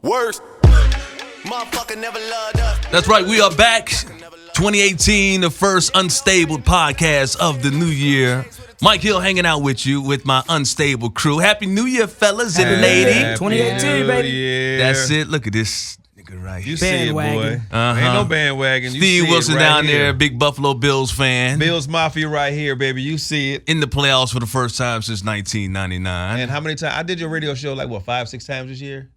Worst. Motherfucker never loved us. That's right, we are back. 2018, the first unstable podcast of the new year. Mike Hill hanging out with you with my unstable crew. Happy New Year, fellas and lady. 2018, baby. Yeah. That's it. Look at this nigga right here. You see it, boy. Ain't no bandwagon. You Steve see Wilson it right down here. there, big Buffalo Bills fan. Bills Mafia right here, baby. You see it. In the playoffs for the first time since 1999. And how many times? I did your radio show like, 5-6 times this year?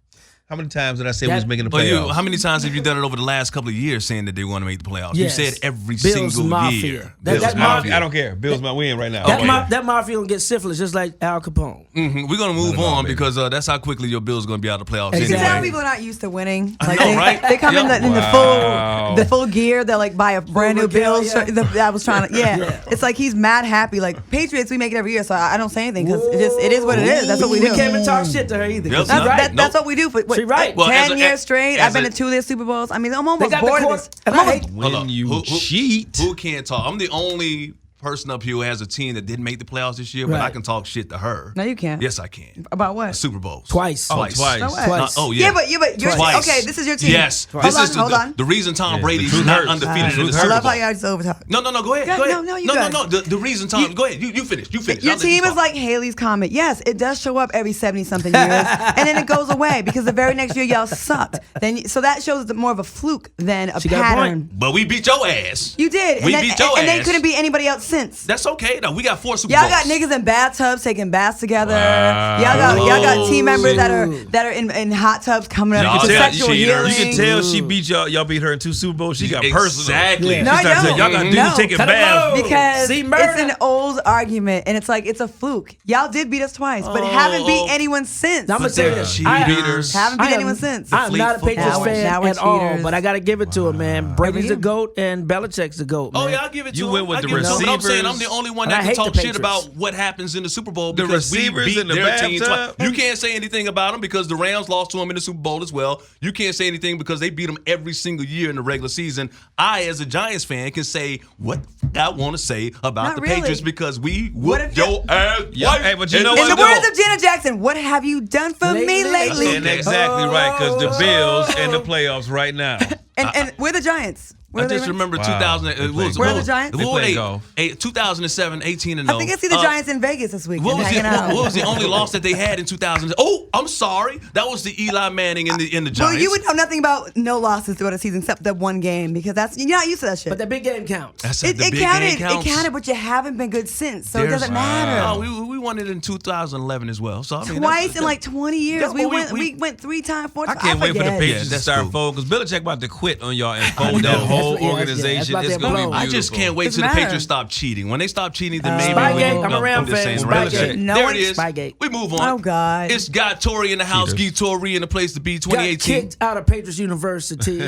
How many times did I say we was making the playoffs? How many times have you done it over the last couple of years saying that they want to make the playoffs? Yes. You said every Bills single Mafia. year. Bills Mafia. I don't care. Bills might win right now. That mafia gonna get syphilis just like Al Capone. Mm-hmm. We're going to move on because that's how quickly your Bills going to be out of the playoffs Exactly. You can tell anyway. people are not used to winning. I Like know, right? They come in Wow. the full gear. They're like buy a brand new Bills yeah. shirt. I was trying to, Yeah. It's like he's mad happy. Like Patriots, we make it every year, so I don't say anything because it is what it is. That's what we do. We can't even talk shit to her either. Yep. She's right. That's what we do for She right. Well, 10 as a- years straight. as I've been a- to 2 of their Super Bowls. I mean, I'm They almost got bored the of court. this. And I hate When you cheat. Who can't talk? I'm the only person up here who has a team that didn't make the playoffs this year, but Right. I can talk shit to her. No, you can't. Yes, I can. About what? Super Bowls. Twice. Twice. Twice. No way. Twice. Oh, yeah. Yeah, but you're Twice. okay. This is your team. Yes. Hold This on, is hold on. the reason Tom Yeah, Brady's the truth not hurts. undefeated in the Truth Super I love Bowl. how y'all just overtalk. No, go ahead. Yeah, Go ahead. no, you no, good. no. The reason Tom, go ahead. You finish. You finish. Your I'll let you team is talk. like Haley's Comet. Yes, it does show up every 70-something years, and then it goes away because the very next year y'all sucked. So that shows it's more of a fluke than a She got a pattern. point. But we beat your ass. You did. We and beat your and they ass. couldn't beat anybody else since. That's okay, though. We got 4 Super Y'all Bowls. got niggas in bathtubs taking baths together. Wow. Y'all got team members that Ooh. are in hot tubs coming Y'all up for tell- sexual healing. You can tell she beat y'all beat her in 2 Super Bowls. She got personal. Exactly. Yeah. No, I She started saying, don't. y'all got dudes No. taking Cut it baths. low. Because See, it's murder. an old argument, and it's like it's a fluke. Y'all did beat us twice, but haven't beat anyone since. Now, I'm gonna say they're this. cheaters. Haven't beat I am- anyone since. I'm not a Fleet Patriots football. fan Now we're at all, cheaters. but I got to give it to him, man. Brady's you. the GOAT and Belichick's the GOAT, man. Oh, yeah, I'll give it to You him. went with I the give it to him. But I'm saying I'm receivers. the only one And I that can hate talk the shit Patriots. about what happens in the Super Bowl The because we receivers beat in the their team bathtub? twice. You can't say anything about them because the Rams lost to them in the Super Bowl as well. You can't say anything because they beat them every single year in the regular season. I, as a Giants fan, can say what I want to say about Not the really. Patriots because we What whooped if you- your ass. Yeah, white hey, but you know and In what, the though? words of Janet Jackson, what have you done for me lately? And exactly right, because the Bills in the playoffs right now. And we're the Giants. Where I are they just ranked? remember Wow. 2000. They What was it? Where are What the was- Giants? what They was play it? golf. 2007, 18 and 0. I think I see the Giants in Vegas this week. What was, hanging out. what was the only loss that they had in 2000? Oh, I'm sorry. That was the Eli Manning in the Giants. Well, you would know nothing about no losses throughout a season except that one game because you're not used to that shit. But the big game counts. That's it, the it big counted. game counts. It counted, but you haven't been good since, so it There's- doesn't matter. No, we won it in 2011 as well. So I mean, Twice in like 20 years, Yeah, we well, went 3 times, 4 I times. can't wait for the forget. Patriots to that's start cool. folding because Belichick about to quit on y'all and fold know. that whole That's what- yeah, organization. that's about It's to going to be blow. beautiful. I just can't wait Doesn't till the matter. Patriots stop cheating. When they stop cheating, then maybe Spygate. we I'm a Ram just fan. saying, Spygate. right? No there one- it is. Spygate. We move on. Oh, God. It's Guy Torrey in the house. Guy Torrey in the place to be. Got 2018 kicked out of Patriots University.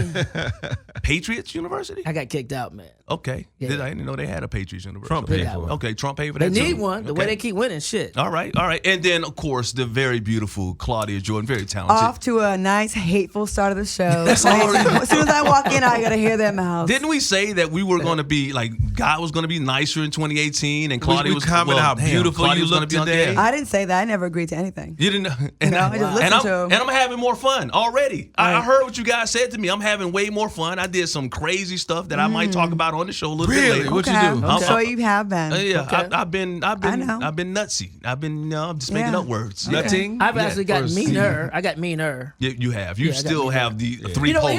Patriots University. I got kicked out, man. Okay. Yeah. I didn't know they had a Patriots University. Trump paid for it. Okay, Trump paid for They that. need too. one. The way Okay. they keep winning, shit. All right. And then, of course, the very beautiful Claudia Jordan, very talented. Off to a nice, hateful start of the show. As soon as I walk in, I gotta hear their mouths. Didn't we say that we were going to be, like, Guy was going to be nicer in 2018 and Claudia we was commented how damn, beautiful Claudia you was gonna looked be on today? there. I didn't say that. I never agreed to anything. You didn't know? And, I just listened to him. and I'm having more fun already. I Right. heard what you guys said to me. I'm having way more fun. I did some crazy stuff that I might talk about on the show a little bit Really? later. What you Okay. do? I'm Okay. sure you have been. Yeah, Okay. I've been I know. nutsy. I'm just making Yeah. up words. Okay. Nutting? I've actually got Or meaner. I got meaner. You have. You Yeah, I got still me have the three You know, polars.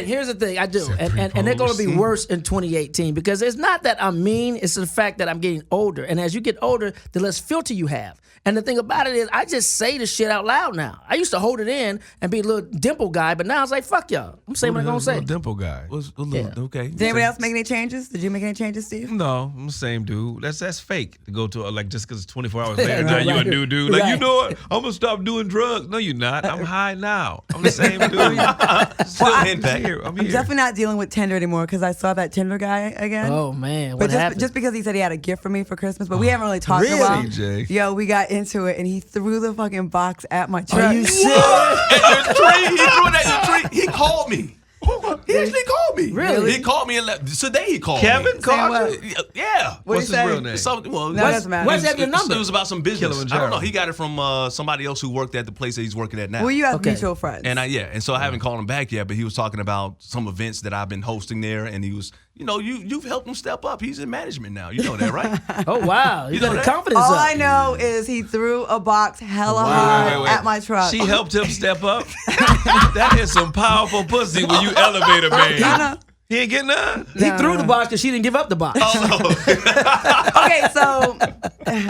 here's the thing. I do, and they're going to be worse in 2018 because it's not that I'm mean. It's the fact that I'm getting older, and as you get older, the less filter you have. And the thing about it is, I just say the shit out loud now. I used to hold it in and be a little dimple guy, but now it's like, fuck y'all. I'm saying what I'm gonna say. Dimple guy. Was a little, Yeah. okay. Did anybody else make any changes? Did you make any changes, Steve? No, I'm the same dude. That's fake to go to like just because it's 24 hours later. Right, now you a right. new dude. Like you Right. know what? I'm gonna stop doing drugs. No, you're not. I'm high now. I'm the same dude. Still Well, in I'm back. here. I'm I'm here. definitely not dealing with Tinder anymore because I saw that Tinder guy again. Oh man, what But happened? just because he said he had a gift for me for Christmas, but we haven't really talked in a Really? while. CJ. Yo, we got into it, and he threw the fucking box at my truck. Are you serious? At your tree. He threw it at your tree. He called me. He actually called me. Really? He called me today. He called me. Kevin called what? you? Yeah. What's his say? real name? Well, No, it doesn't matter. What's that your number? It was about some business. I Kilimanjaro. don't know. He got it from somebody else who worked at the place that he's working at now. Well, you have Okay. mutual friends. And so I haven't called him back yet, but he was talking about some events that I've been hosting there, and he was, you've helped him step up. He's in management now. You know that, right? Oh wow, you know got the that? confidence All up. I know is he threw a box hella hard Wait. at my truck. She helped him step up. That is some powerful pussy when you elevate a man. He ain't getting none. He threw the box because she didn't give up the box. Okay, so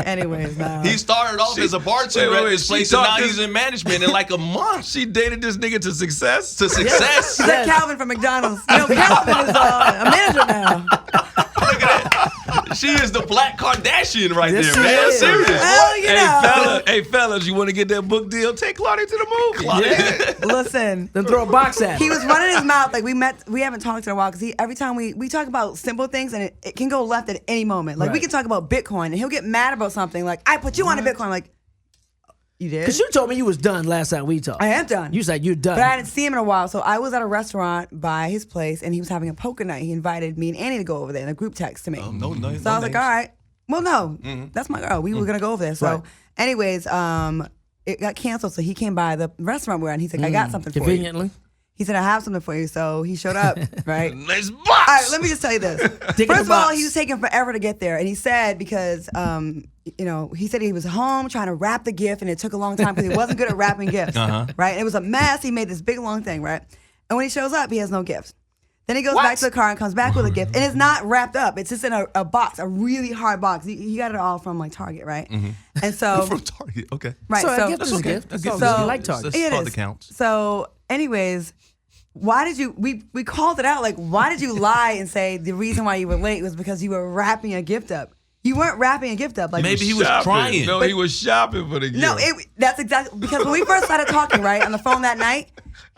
anyways, no. He started off as a bartender Wait, at this she place, and now talked he's in management in like a month. She dated this nigga to success. To success. Is that Calvin from McDonald's? Calvin is a manager now. Look at that. She is the Black Kardashian right Yes, there, she man. is. Serious. Well, you know. Hey, fellas, you want to get that book deal? Take Claudia to the movie. Listen. Then throw a box at He him. was running his mouth like we haven't talked in a while because every time we talk about simple things and it can go left at any moment. Like we Right. can talk about Bitcoin and he'll get mad about something like I put you on a Bitcoin. I'm like, you did? Because you told me you was done last time we talked. I am done. You said you're done. But I didn't see him in a while, so I was at a restaurant by his place and he was having a poker night. He invited me and Annie to go over there in a group text to me. No, So I was like, all right. Well, no, that's my girl. We were gonna go over there. So, Right. anyways, it got canceled. So he came by the restaurant we're at and he's like, I got something for you. Conveniently. He said, I have something for you. So he showed up, right? Nice box. All right, let me just tell you this. Dig in First the of all, box. he was taking forever to get there. And he said, because, he said he was home trying to wrap the gift and it took a long time because he wasn't good at wrapping gifts, right? And it was a mess. He made this big, long thing, right? And when he shows up, he has no gift. Then he goes back to the car and comes back with a gift. And it's not wrapped up. It's just in a box, a really hard box. He got it all from like Target, right? And so, From Target. Okay. right. So, So a gift is a okay. gift. That's So- all. You like Target. That's it all is. that counts. So, anyways, why did you? We called it out. Like, why did you lie and say the reason why you were late was because you were wrapping a gift up? You weren't wrapping a gift up. Like Maybe he was Shopping. trying. No, he was shopping for the gift. No, that's exactly because when we first started talking, right, on the phone that night,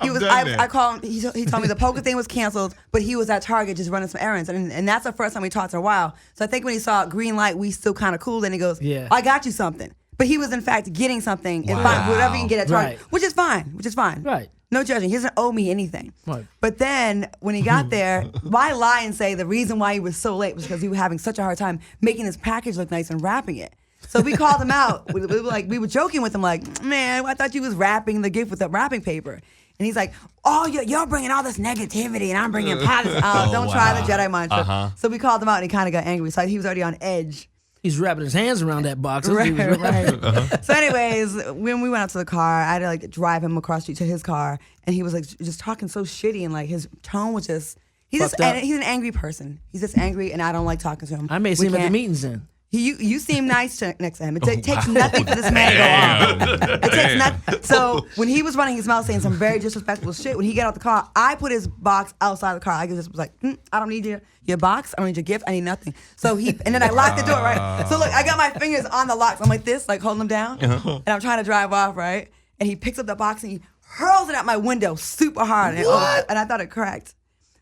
he I'm was. done there. I called him. He told me the poker thing was canceled, but he was at Target just running some errands, and that's the first time we talked in a while. So I think when he saw green light, we still kind of cool. Then he goes, Yeah. I got you something. But he was in fact getting something and Wow. find whatever you can get at Target, Right. which is fine. Right. No judging. He doesn't owe me anything. Right. But then when he got there, why lie and say the reason why he was so late was because he was having such a hard time making his package look nice and wrapping it. So we called him out. We were joking with him like, man, I thought you was wrapping the gift with the wrapping paper. And he's like, oh, you're bringing all this negativity and I'm bringing positive. Don't try the Jedi mind trick. So we called him out and he kind of got angry. So he was already on edge. He's wrapping his hands around that box. That's what he was Right, wrapping. right. So, anyways, when we went out to the car, I had to like drive him across the street to his car, and he was like just talking so shitty, and like his tone was just he's Fucked up. he's an angry person. He's just angry, and I don't like talking to him. I may see We him at the can't- meetings then. You seem nice next to him. It takes nothing for this man to go on. It takes nothing. So when he was running his mouth saying some very disrespectful shit, when he got out the car, I put his box outside the car. I just was like, I don't need your box. I don't need your gift. I need nothing. So and then I locked the door, right? So look, I got my fingers on the locks. I'm like this, like holding them down. And I'm trying to drive off, right? And he picks up the box and he hurls it out my window super hard. And I thought it cracked.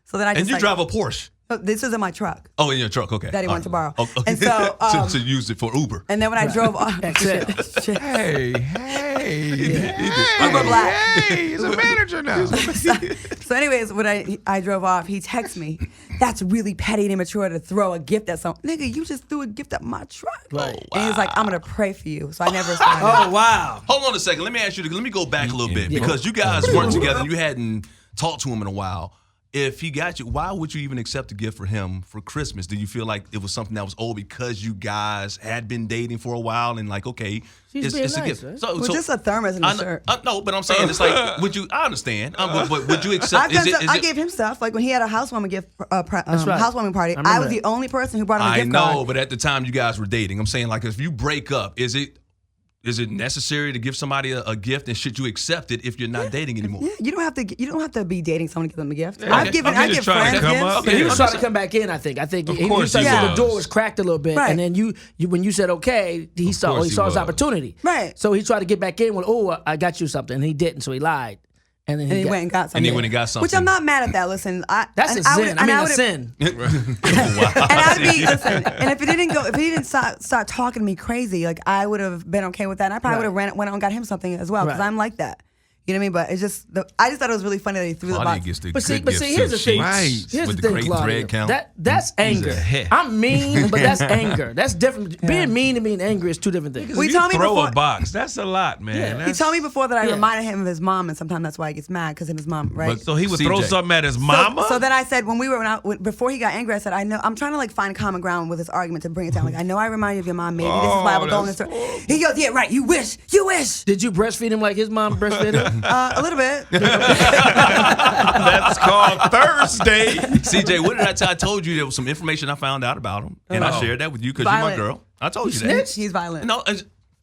So then I just And you like, drive a Porsche. no, this is in my truck. Oh, in your truck. Okay. That he wanted to borrow. Oh, okay. And so, to use it for Uber. And then when I drove off, XL. Hey, Uber Black. hey, he's a manager now. So anyways, when I drove off, he texted me, that's really petty and immature to throw a gift at someone. Nigga, you just threw a gift at my truck. Right. And he was like, I'm going to pray for you. So I never responded. Oh, wow. Hold on a second. Let me ask you. Let me go back a little bit because you guys weren't together. And you hadn't talked to him in a while. If he got you, why would you even accept a gift for him for Christmas? Do you feel like it was something that was old because you guys had been dating for a while and like, okay, She's it's being a nice, gift. right? So, Well, just a thermos and a shirt. No, but I'm saying it's like, would you? I understand, but would you accept? I've done stuff, I gave him stuff. Like when he had a housewarming gift, right. housewarming party, I remember I was that. the only person who brought him a I gift know, card. but at the time you guys were dating, I'm saying like if you break up, is it necessary to give somebody a gift, and should you accept it if you're not dating anymore? Yeah, you don't have to be dating someone to give them a gift. Yeah, I've given I'm I just give trying to friends come gifts. up. He Yeah, was I'm trying to just- come back in, I think. He course started he the was. door was cracked a little bit. Right. And then you when you said okay, he saw course he he saw his was. opportunity. Right. So he tried to get back in with, I got you something. And he didn't, so he lied. And then And he went and got something. And he went and got something. Which I'm not mad at that. Listen, That's a sin. I mean, a sin. And I'd be listen. And if he didn't start talking to me crazy, like I would have been okay with that. And I probably Right. would have went out and got him something as well because Right. I'm like that. You know what I mean? But it's just, I just thought it was really funny that he threw the Claudia box. gets the But see, good gifts here's the too. thing. Right. Here's With the the thing, great Claudia. thread count. That's anger. head. I'm mean, but that's anger. That's different. Being mean and being angry is two different things. We You told me throw before- a box. That's a lot, man. Yeah. He That's- told me before that I Yeah. reminded him of his mom, and sometimes that's why he gets mad because of his mom, right? But so he would throw CJ. something at his mama. So then I said before he got angry, I said, I know I'm trying to like find common ground with this argument to bring it down. Like I know I remind you of your mom. Maybe this is why I would go in this. that's horrible. He goes, yeah, right. You wish. Did you breastfeed him like his mom breastfed him? A little bit. That's called Thursday. CJ, what did I tell? I told you there was some information I found out about him, and I shared that with you because you're my Violent. girl. I told you that. snitched? He's violent. No,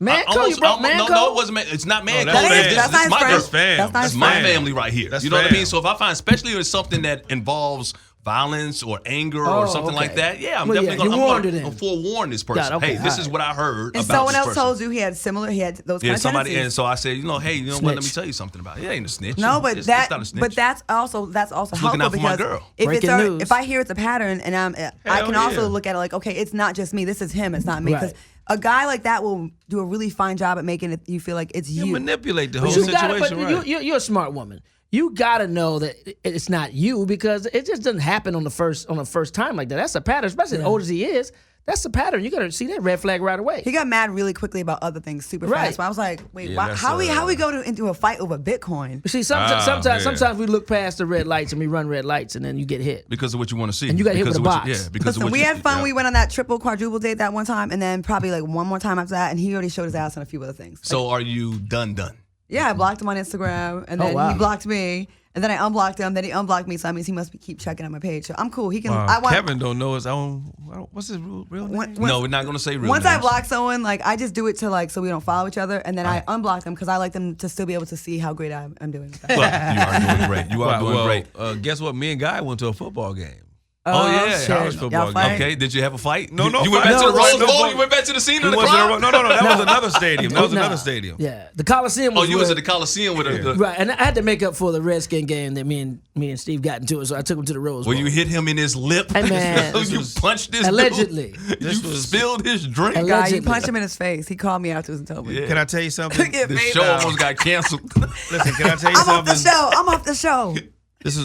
Man code, you broke man no, code? no, it wasn't. It's not man No, code. that's This fam. is That's my not girl. his friend. That's not That's his my friend. family right here. That's You know what I fam. mean? So if I find, especially if it's something that involves violence or anger or something like okay. that, yeah, I'm Well, definitely you going warned to him. forewarn this person. Yeah, okay, Hey, this all is right. what I heard And about someone this else person. told you he had those Yeah, kind of somebody, and tendencies. so I said, you know, hey, you know what? Let me Snitch. tell you something about it. It ain't a snitch. No, but it's that, not a snitch. but that's also looking helpful out for my because girl. Breaking news. if I hear it's a pattern and I Hell can also yeah. look at it like, okay, it's not just me. This is him. It's not me. Because Right. a guy like that will do a really fine job at making it you feel like it's You you. manipulate the whole You gotta, situation, but right? you're a smart woman. You gotta know that it's not you because it just doesn't happen on the first time like that. That's a pattern, especially as old as he is. That's a pattern. You gotta see that red flag right away. He got mad really quickly about other things super Right. fast. So I was like, wait, Yeah, why, that's, how we go into a fight over Bitcoin? See, man. sometimes we look past the red lights and we run red lights and then you get hit. because of what you want to see. And you got hit Because with a of what you- box. Yeah, because Listen, of what we you, had fun. yeah. We went on that triple quadruple date that one time, and then probably like one more time after that, and he already showed his ass on a few other things. So are you done? Yeah, I blocked him on Instagram, and then wow. he blocked me, and then I unblocked him. Then he unblocked me, so that means he must keep checking on my page. So I'm cool. He can. I want, Kevin don't know his own. What's his real name? No, we're not going to say real Once I names. block someone, like I just do it to like so we don't follow each other, and then I unblock them because I like them to still be able to see how great I'm doing. With that. Well, you are doing great. You are doing great. Guess what? Me and Guy went to a football game. Oh, yeah. shit. College football Y'all fight? Okay, did you have a fight? No, You no went fight. back to the No, Rose no Bowl? fight. You went back to the scene of We the went to crime? no, that was another stadium. That was Nah. another stadium. Yeah, the Coliseum. Oh, Was you was where- at the Coliseum with the right, and I had to make up for the Redskin game that me and Steve got into it, so I took him to the Rose Bowl. where you hit him in his lip. Hey, man. you punched this Allegedly. dude. You spilled his drink. Guy, you Allegedly. punched him in his face. He called me afterwards and told me. Yeah. Can I tell you something? Get The made show up. almost got canceled. Listen, can I tell you I'm off the something? show. I'm off the show.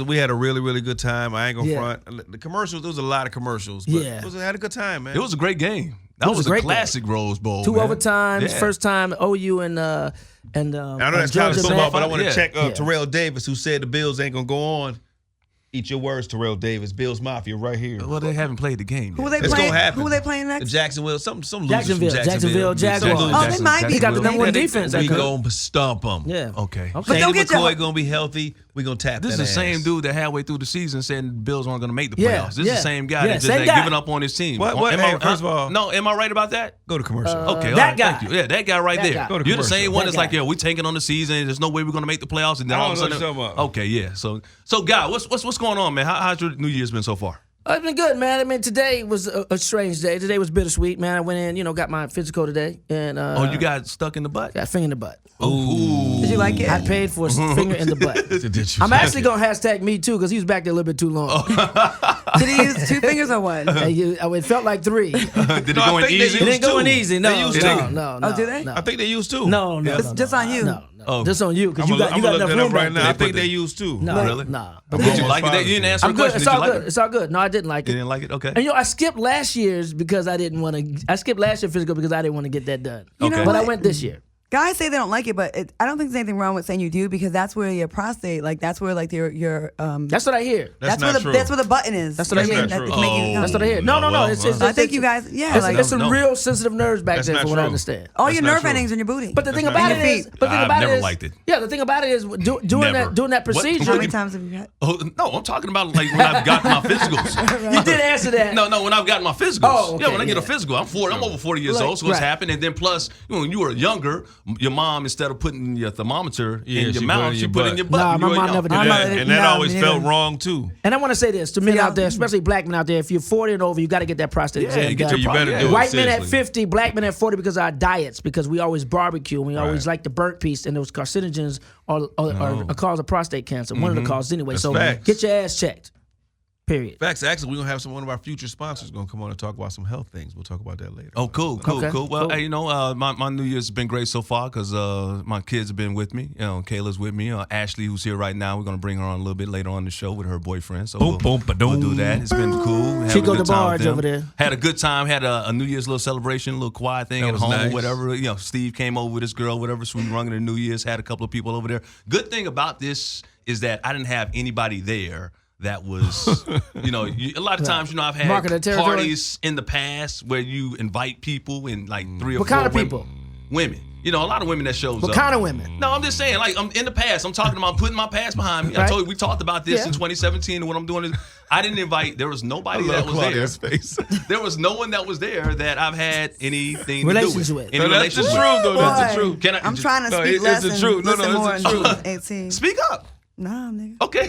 We had a really, really good time. I ain't gonna Yeah. front. The commercials, there was a lot of commercials. But Yeah. I had a good time, man. It was a great game. That was was a a great classic Rose Bowl. Two man. overtimes. Yeah. First time OU and I know that's kind Georgia of football, Mac. but I want to Yeah. check Yeah. Terrell Davis, who said the Bills ain't gonna go on. Eat your words, Terrell Davis. Bills Mafia, right here. Well, they haven't played the game Who yet. are they It's playing? gonna happen. Who are they playing next? Jacksonville, some losers Jacksonville, from Jacksonville Jaguars. Some Oh, losers. they might be. He got the number one They- defense. We that gonna stomp them. Yeah. Okay. Okay. But don't get your- McCoy gonna be healthy. We gonna tap This is that the same ass. dude that halfway through the season said the Bills weren't going to make the Yeah, playoffs. This yeah. is the same guy Yeah, that just same had guy. given up on his team. What? Am Hey, I, first of all- no, am I right about that? Go to commercial. Okay, that all right, guy. thank you. Yeah, that guy right That there. guy. Go to You're the commercial. same one That that's like, guy. yeah, we're taking on the season. There's no way we're going to make the playoffs, and then I all of a don't know sudden, what you're talking about. okay, yeah. So, guy, what's going on, man? How's your New Year's been so far? It's been good, man. I mean, today was a strange day. Today was bittersweet, man. I went in, got my physical today, and You got stuck in the butt? got a finger in the butt. Ooh. Did you like it? I paid for a finger in the butt. Did you I'm like actually it? gonna hashtag me too because he was back there a little bit too long. Did he use 2 fingers or one? It felt like 3. It Did it No, I go in think they easy? used didn't go in two. easy. No, They used no, two. no. Oh, do they? No, I think they used two. no. It's just on you. No. Oh. Just on you because I'm you got gonna enough look that room up right back now. I there. think they used two. No, Really? Nah. Did you like it? You didn't answer I'm the good. question. It's Did you all like good. it? It's all good. No, I didn't like You it. didn't like it? Okay. And I skipped last year's because I didn't want to. I skipped last year's physical because I didn't want to get that done. You know Okay. But I what? went this year. Guys say they don't like it, but I don't think there's anything wrong with saying you do because that's where your prostate, like that's where like your That's what I hear. That's where not the true. that's where the button is. That's what I You know hear. what I mean? That's It's making it not come. That's what I hear. No. well, It's I think you guys, yeah, like it's some no. real sensitive nerves back That's there not from what I true. understand. all That's your not nerve true. endings in your booty. But the thing That's about not it true. is, but the thing I've about never it is, liked it. yeah, the thing about it is doing Never. that What? procedure. How many times have you had? Oh, no, I'm talking about like when I've gotten my physicals. You did answer that. No, when I've gotten my physicals. Oh, okay, yeah, when I get a yeah. physical, I'm over 40 years Like, old, so it's right. happened. And then plus, when you were younger, your mom, instead of putting your thermometer Yeah, in she your put it mouth, in she your put it in butt. your butt. Nah, when my you were mom young. never did I'm that. not- And that No, always me felt neither. wrong too. And I want to say this to men Yeah. out there, especially black men out there. If you're 40 and over, you got to get that prostate Yeah, exam get done. your You better Yeah. do it. White men at seriously. 50, black men at 40 because of our diets, because we always barbecue and we always like the burnt piece, and those carcinogens are a cause of prostate cancer, one of the causes anyway. That's So facts. get your ass checked. Period. Facts. Actually, we're gonna have one of our future sponsors gonna come on and talk about some health things. We'll talk about that later. Oh, cool. Okay, Well, cool. hey, my New Year's has been great so far because my kids have been with me. Kayla's with me. Ashley, who's here right now, we're gonna bring her on a little bit later on the show with her boyfriend. So we'll do that. It's been cool. She Having go a good to time with barge them. over there. Had a good time. Had a New Year's little celebration, a little quiet thing That at was home nice. or whatever. Steve came over with his girl, whatever. So we rung in the New Year's. Had a couple of people over there. Good thing about this is that I didn't have anybody there. That was, a lot of times, I've had Marketing territory? parties in the past where you invite people and like 3 or What 4 kind of people? Women. A lot of women that shows What up. kind of women? No, I'm just saying, like, I'm in the past. I'm talking about putting my past behind me. I Right. told you, we talked about this Yeah. in 2017, and what I'm doing is I didn't invite, there was nobody I that love was Claudia's there. face. There was no one that was there that I've had anything to Relations do with. Any No, that's the relations truth, though. That's the Boy, truth. Can I- I'm trying to No, speak it's less the and truth. No, listen no, more it's the in truth. 18. Speak up. Nah, nigga. Okay.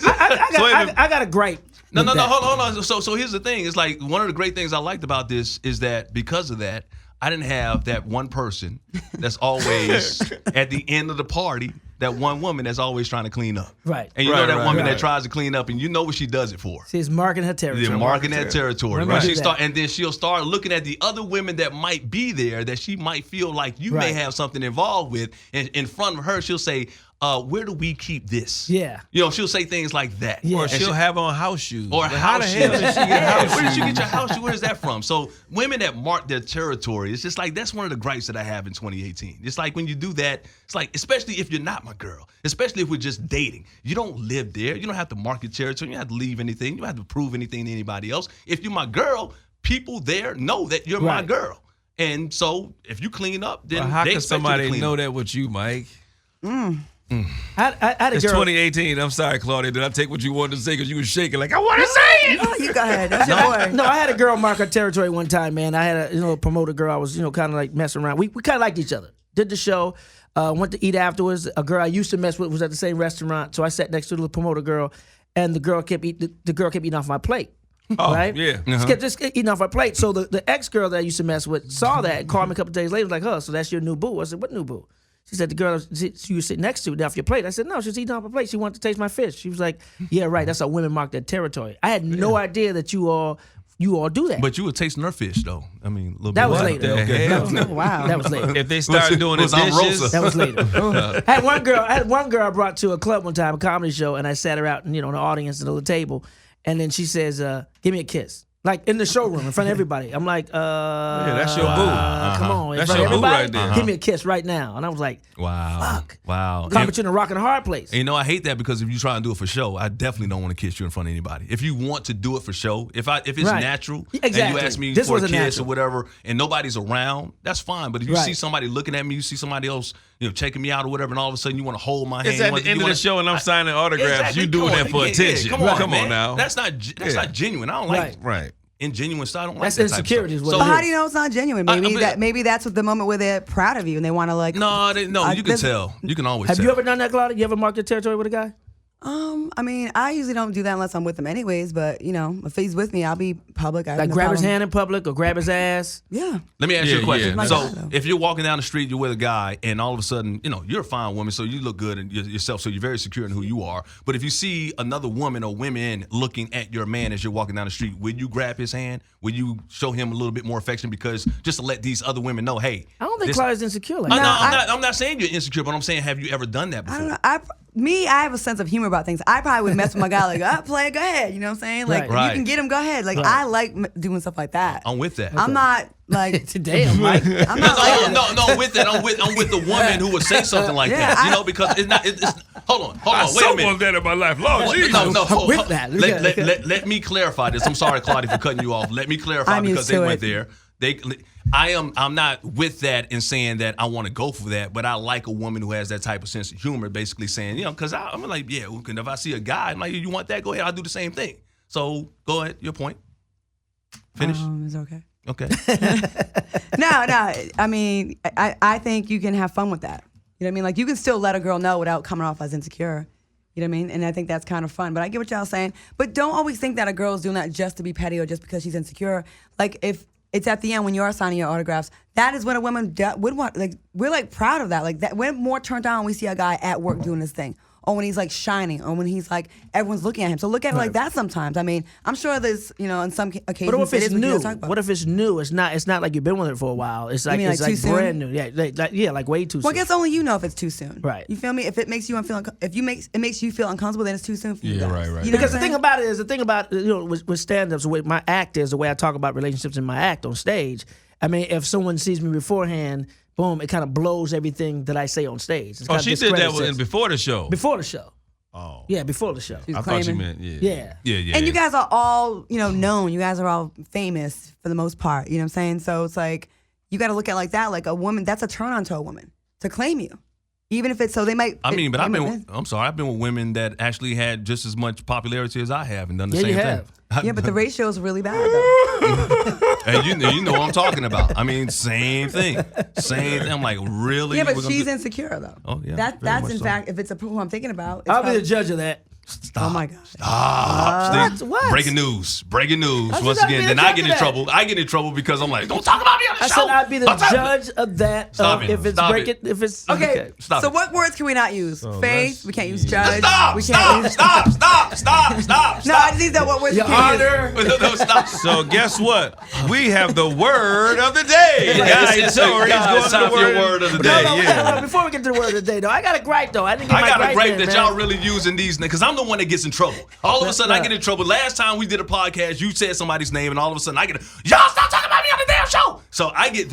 I got a gripe. No, with that. hold on. So here's the thing. It's like one of the great things I liked about this is that because of that, I didn't have that one person that's always at the end of the party, that one woman that's always trying to clean up. Right. And you know that woman right. that tries to clean up and you know what she does it for. She's marking her territory. They're marking that territory, Women right? do that. And then she'll start looking at the other women that might be there that she might feel like you may Right. have something involved with. And in front of her, she'll say, where do we keep this? Yeah. She'll say things like that. Yeah. Or And she'll have on house shoes. or Like, how the house hell shoes. did she get Yeah, house where did you shoes? get your house shoes? Where is that from? So women that mark their territory, it's just like that's one of the gripes that I have in 2018. It's like when you do that, it's like, especially if you're not my girl, especially if we're just dating, you don't live there. You don't have to mark your territory. You don't have to leave anything. You don't have to prove anything to anybody else. If you're my girl, people there know that you're my Right. girl. And so if you clean up, then Well, how they can expect you to somebody clean know up. that with you, Mike? I had a It's girl. 2018. I'm sorry, Claudia. Did I take what you wanted to say because you were shaking like, I want to say it? Oh, you go ahead. That's your boy. No, I had a girl mark her territory one time, man. I had a promoter girl. I was kind of like messing around. We kind of liked each other. Did the show. Went to eat afterwards. A girl I used to mess with was at the same restaurant, so I sat next to the promoter girl, and the girl kept eating off my plate. Oh, right? yeah. She kept just eating off my plate. So the ex girl that I used to mess with saw that and called me a couple days later. Was like, so that's your new boo. I said, what new boo? She said, the girl you were sitting next to off your plate. I said, no, she's eating off my plate. She wanted to taste my fish. She was like, yeah, right. That's how women mark their territory. I had no idea that you all do that. But you were tasting her fish, though. I mean, a little That bit. was What later. the Okay. hell? Wow. That was later. If they start doing the was Omarosa. dishes, That was later. I had one girl I brought to a club one time, a comedy show, and I sat her out in the audience at the table, and then she says, give me a kiss. Like in the showroom in front of everybody. I'm like, yeah, that's your boo. come on. In That's front of your boo everybody, right there. give me a kiss right now. And I was like, Wow. fuck. Wow. Caught me in a rock and a hard place. And I hate that because if you try and do it for show, I definitely don't want to kiss you in front of anybody. If you want to do it for show, if it's Right. natural and Exactly. you ask me This for a wasn't kiss natural. or whatever, and nobody's around, that's fine. But if you Right. see somebody looking at me, you see somebody else, checking me out or whatever, and all of a sudden you want to hold my It's hand. at the end of the show and I'm signing autographs. Exactly. You doing Come that on. for Yeah, attention. Come on, Come man. on now. That's not genuine. I don't like Right. Right. ingenuine stuff. I don't like That's that type of insecurity stuff. is what But it how is. do you know it's not genuine? but- Maybe that's what the moment where they're proud of you and they want to like. No, you can this- tell. You can always Have tell. you ever done that, Claudia? You ever marked your territory with a guy? I mean, I usually don't do that unless I'm with them anyways. But if he's with me, I'll be public. I have Like no grab his problem. hand in public or grab his ass? Yeah. Let me ask you a Yeah, question. yeah. So, My God. if you're walking down the street, you're with a guy, and all of a sudden, you're a fine woman, so you look good in yourself, so you're very secure in who you are. But if you see another woman or women looking at your man as you're walking down the street, will you grab his hand? Will you show him a little bit more affection because just to let these other women know, hey, I don't think this- Claudia's insecure like No, that. I'm not saying you're insecure, but I'm saying, have you ever done that I before? don't know. I have a sense of humor about things. I probably would mess with my guy like, play, go ahead. You know what I'm saying? Like, Right. you can get him, go ahead. Like, I like doing stuff like that. I'm with that. I'm not like, Today, I'm like, I'm not like that. No, with that, I'm with the woman who would say something like Yeah, that. Because it's not. Hold on, wait a minute. that in my life. Lord Jesus. No, with that. Let me clarify this. I'm sorry, Claudia, for cutting you off. Let me clarify I'm because used they to went it. there. I'm not with that and saying that I want to go for that, but I like a woman who has that type of sense of humor, basically saying, because I'm like, yeah, if I see a guy, I'm like, you want that? Go ahead, I'll do the same thing. So go ahead, your point. Finish. It's okay. Okay. No. I mean, I think you can have fun with that. You know what I mean? Like, you can still let a girl know without coming off as insecure. You know what I mean? And I think that's kind of fun. But I get what y'all saying. But don't always think that a girl's doing that just to be petty or just because she's insecure. Like, if it's at the end when you are signing your autographs, that is what a woman would want. Like, we're like proud of that. Like, that we're more turned on when we see a guy at work doing this thing. or when he's like shining, or when he's like everyone's looking at him. So look at it like that sometimes. I mean, I'm sure there's on some occasions. But what if it's new? Talk about. What if it's new? It's not like you've been with it for a while. It's like mean, it's like like too brand soon? new. Like way too soon. Well, I guess only you know if it's too soon. Right. You feel me? If it makes you it makes you feel uncomfortable, then it's too soon for you. Yeah, guys. right. You know Because what the I'm thing about it is, with stand-ups, the way my act is, the way I talk about relationships in my act on stage. I mean, if someone sees me beforehand, boom, it kind of blows everything that I say on stage. It's Oh, kinda she did that discredits it. before the show. Before the show. Oh. Yeah, before the show. She's I thought you claiming. meant, Yeah. Yeah. And you guys are all, known. You guys are all famous for the most part. You know what I'm saying? So it's like, you got to look at it like that. Like a woman, that's a turn on to a woman to claim you. Even if it's, so they might. I mean, but they I've might- been with women that actually had just as much popularity as I have and done the Yeah, same you thing. have. Yeah, but the ratio is really bad though. And you know what I'm talking about. I mean, same thing. I'm like, really? Yeah, but We're gonna she's do- insecure though. Oh, yeah, That's very much in so. fact, if it's who I'm thinking about. it's I'll be probably- the judge of that. Stop. Oh my gosh. Stop. Steve. What? Breaking news. I Once said I'd be again, the then I judge get of in that. trouble. I get in trouble because I'm like, don't talk about me on the I show. said I'd be the Don't talk- judge of that. Stop it. If it's Stop breaking, it. if it's Okay, Stop so it. what words can we not use? Faith. We can't use judge. Stop. We can't use. Stop. No, I just need that. What words Your you can't use. Honor. No, stop. So guess what? We have the word of the day. Guys, so he's Guys, going to time the for your word word of the No, day. no, yeah. before we get to the word of the day, though, I got a gripe, though. I didn't get I my got a gripe gripe in, that man. y'all really using these because I'm the one that gets in trouble. All of a sudden, I get in trouble. Last time we did a podcast, you said somebody's name, and all of a sudden, I get y'all stop talking about me on the damn show. So I get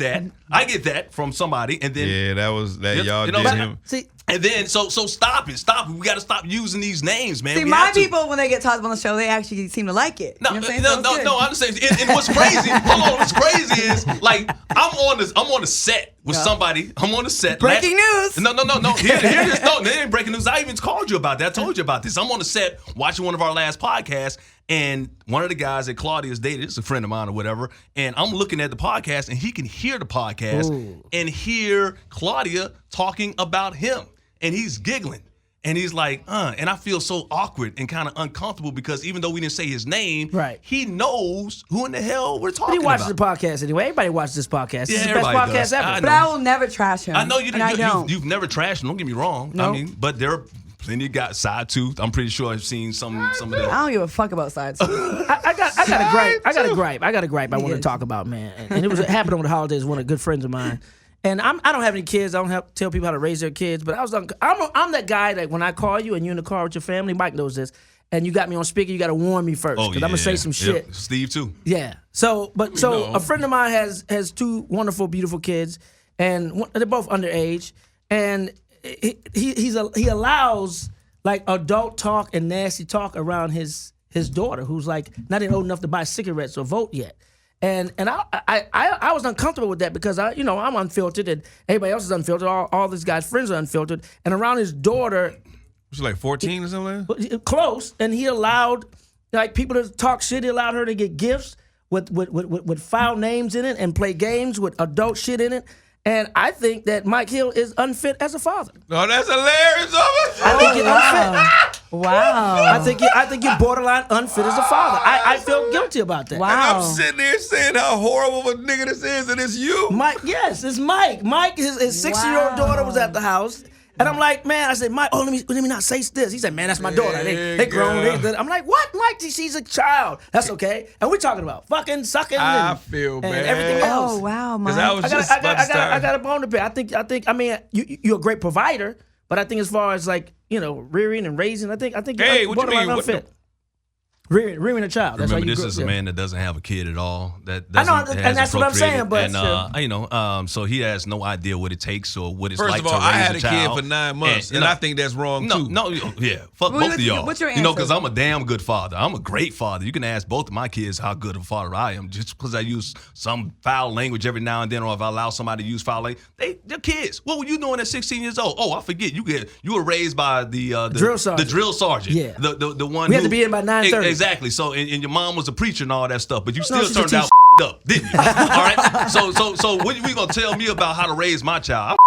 that from somebody, and then Yeah, that y'all you know, did but- him. See, and then so stop it. We got to stop using these names, man. see, We my have to. people when they get talked about on the show, they actually seem to like it. No, You know what I'm saying? So it's good. I understand. And what's crazy? Hold on. What's crazy is like I'm on the set with somebody. I'm on the set. Breaking news. No. Here it is. No, it ain't breaking news. I even called you about that. I told you about this. I'm on the set watching one of our last podcasts, and one of the guys that Claudia's dated, it's a friend of mine or whatever, and I'm looking at the podcast, and he can hear the podcast and hear Claudia talking about him, and he's giggling. And he's like, and I feel so awkward and kind of uncomfortable because even though we didn't say his name, Right. he knows who in the hell we're But talking he watches about. the podcast anyway. Everybody watches this podcast. Yeah, It's the best everybody podcast does. ever. I But know. I will never trash him. I know you and I don't. you've never trashed him. Don't get me wrong. I Nope. mean, but there are plenty of guys, side tooth. I'm pretty sure I've seen some of the. I don't give a fuck about sides. I got a gripe I want to talk about, man. And it happened over the holidays with one of the good friends of mine. And I don't have any kids. I don't have to tell people how to raise their kids. But I'm that guy that when I call you and you're in the car with your family, Mike knows this, and you got me on speaker, you got to warn me first because I'm gonna say some shit. Yep. Steve too. Yeah. So a friend of mine has two wonderful, beautiful kids, and they're both underage, and he allows like adult talk and nasty talk around his daughter, who's like not even old enough to buy cigarettes or vote yet. And I was uncomfortable with that because I'm unfiltered and everybody else is unfiltered. All these guys' friends are unfiltered, and around his daughter, She's like 14 or something like that? close, and he allowed like people to talk shit. He allowed her to get gifts with foul names in it and play games with adult shit in it. And I think that Mike Hill is unfit as a father. No, that's hilarious. I think you're unfit. Wow. I think you're borderline unfit as a father. I feel guilty about that. And Wow. I'm sitting there saying how horrible of a nigga this is, and it's you. Mike, yes, it's Mike. Mike, his 6-year-old daughter was at the house. And I'm like, man, I said, Mike, let me not say this. He said, man, that's my daughter. They grown. I'm like, what, Mike? She's a child. That's okay. And we're talking about fucking, sucking, I and, feel and bad. everything else. Oh wow, Because Mike. I was just about to start. I got a bone to pick. I mean, you're a great provider, but I think as far as like, rearing and raising, I think Hey, you're what you borderline mean? What unfit. Rearing a child. That's Remember, how you this grow, is a man that doesn't have a kid at all. That I know, doesn't- and hasn't that's what I'm saying, procreated. but And so he has no idea what it takes or what it's First like of all, to raise I had a kid child. for 9 months, and I think that's wrong too. Yeah, fuck Well, both of y'all. what's your answer? Because I'm a damn good father. I'm a great father. You can ask both of my kids how good of a father I am. Just because I use some foul language every now and then, or if I allow somebody to use foul language, they're kids. What were you doing at 16 years old? Oh, I forget. You were raised by the drill sergeant. The drill sergeant. Yeah. The one. We had to be in by 9:30. Exactly. So and your mom was a preacher and all that stuff, but you still she's a turned out teacher. up, didn't you? All right. So what you gonna tell me about how to raise my child?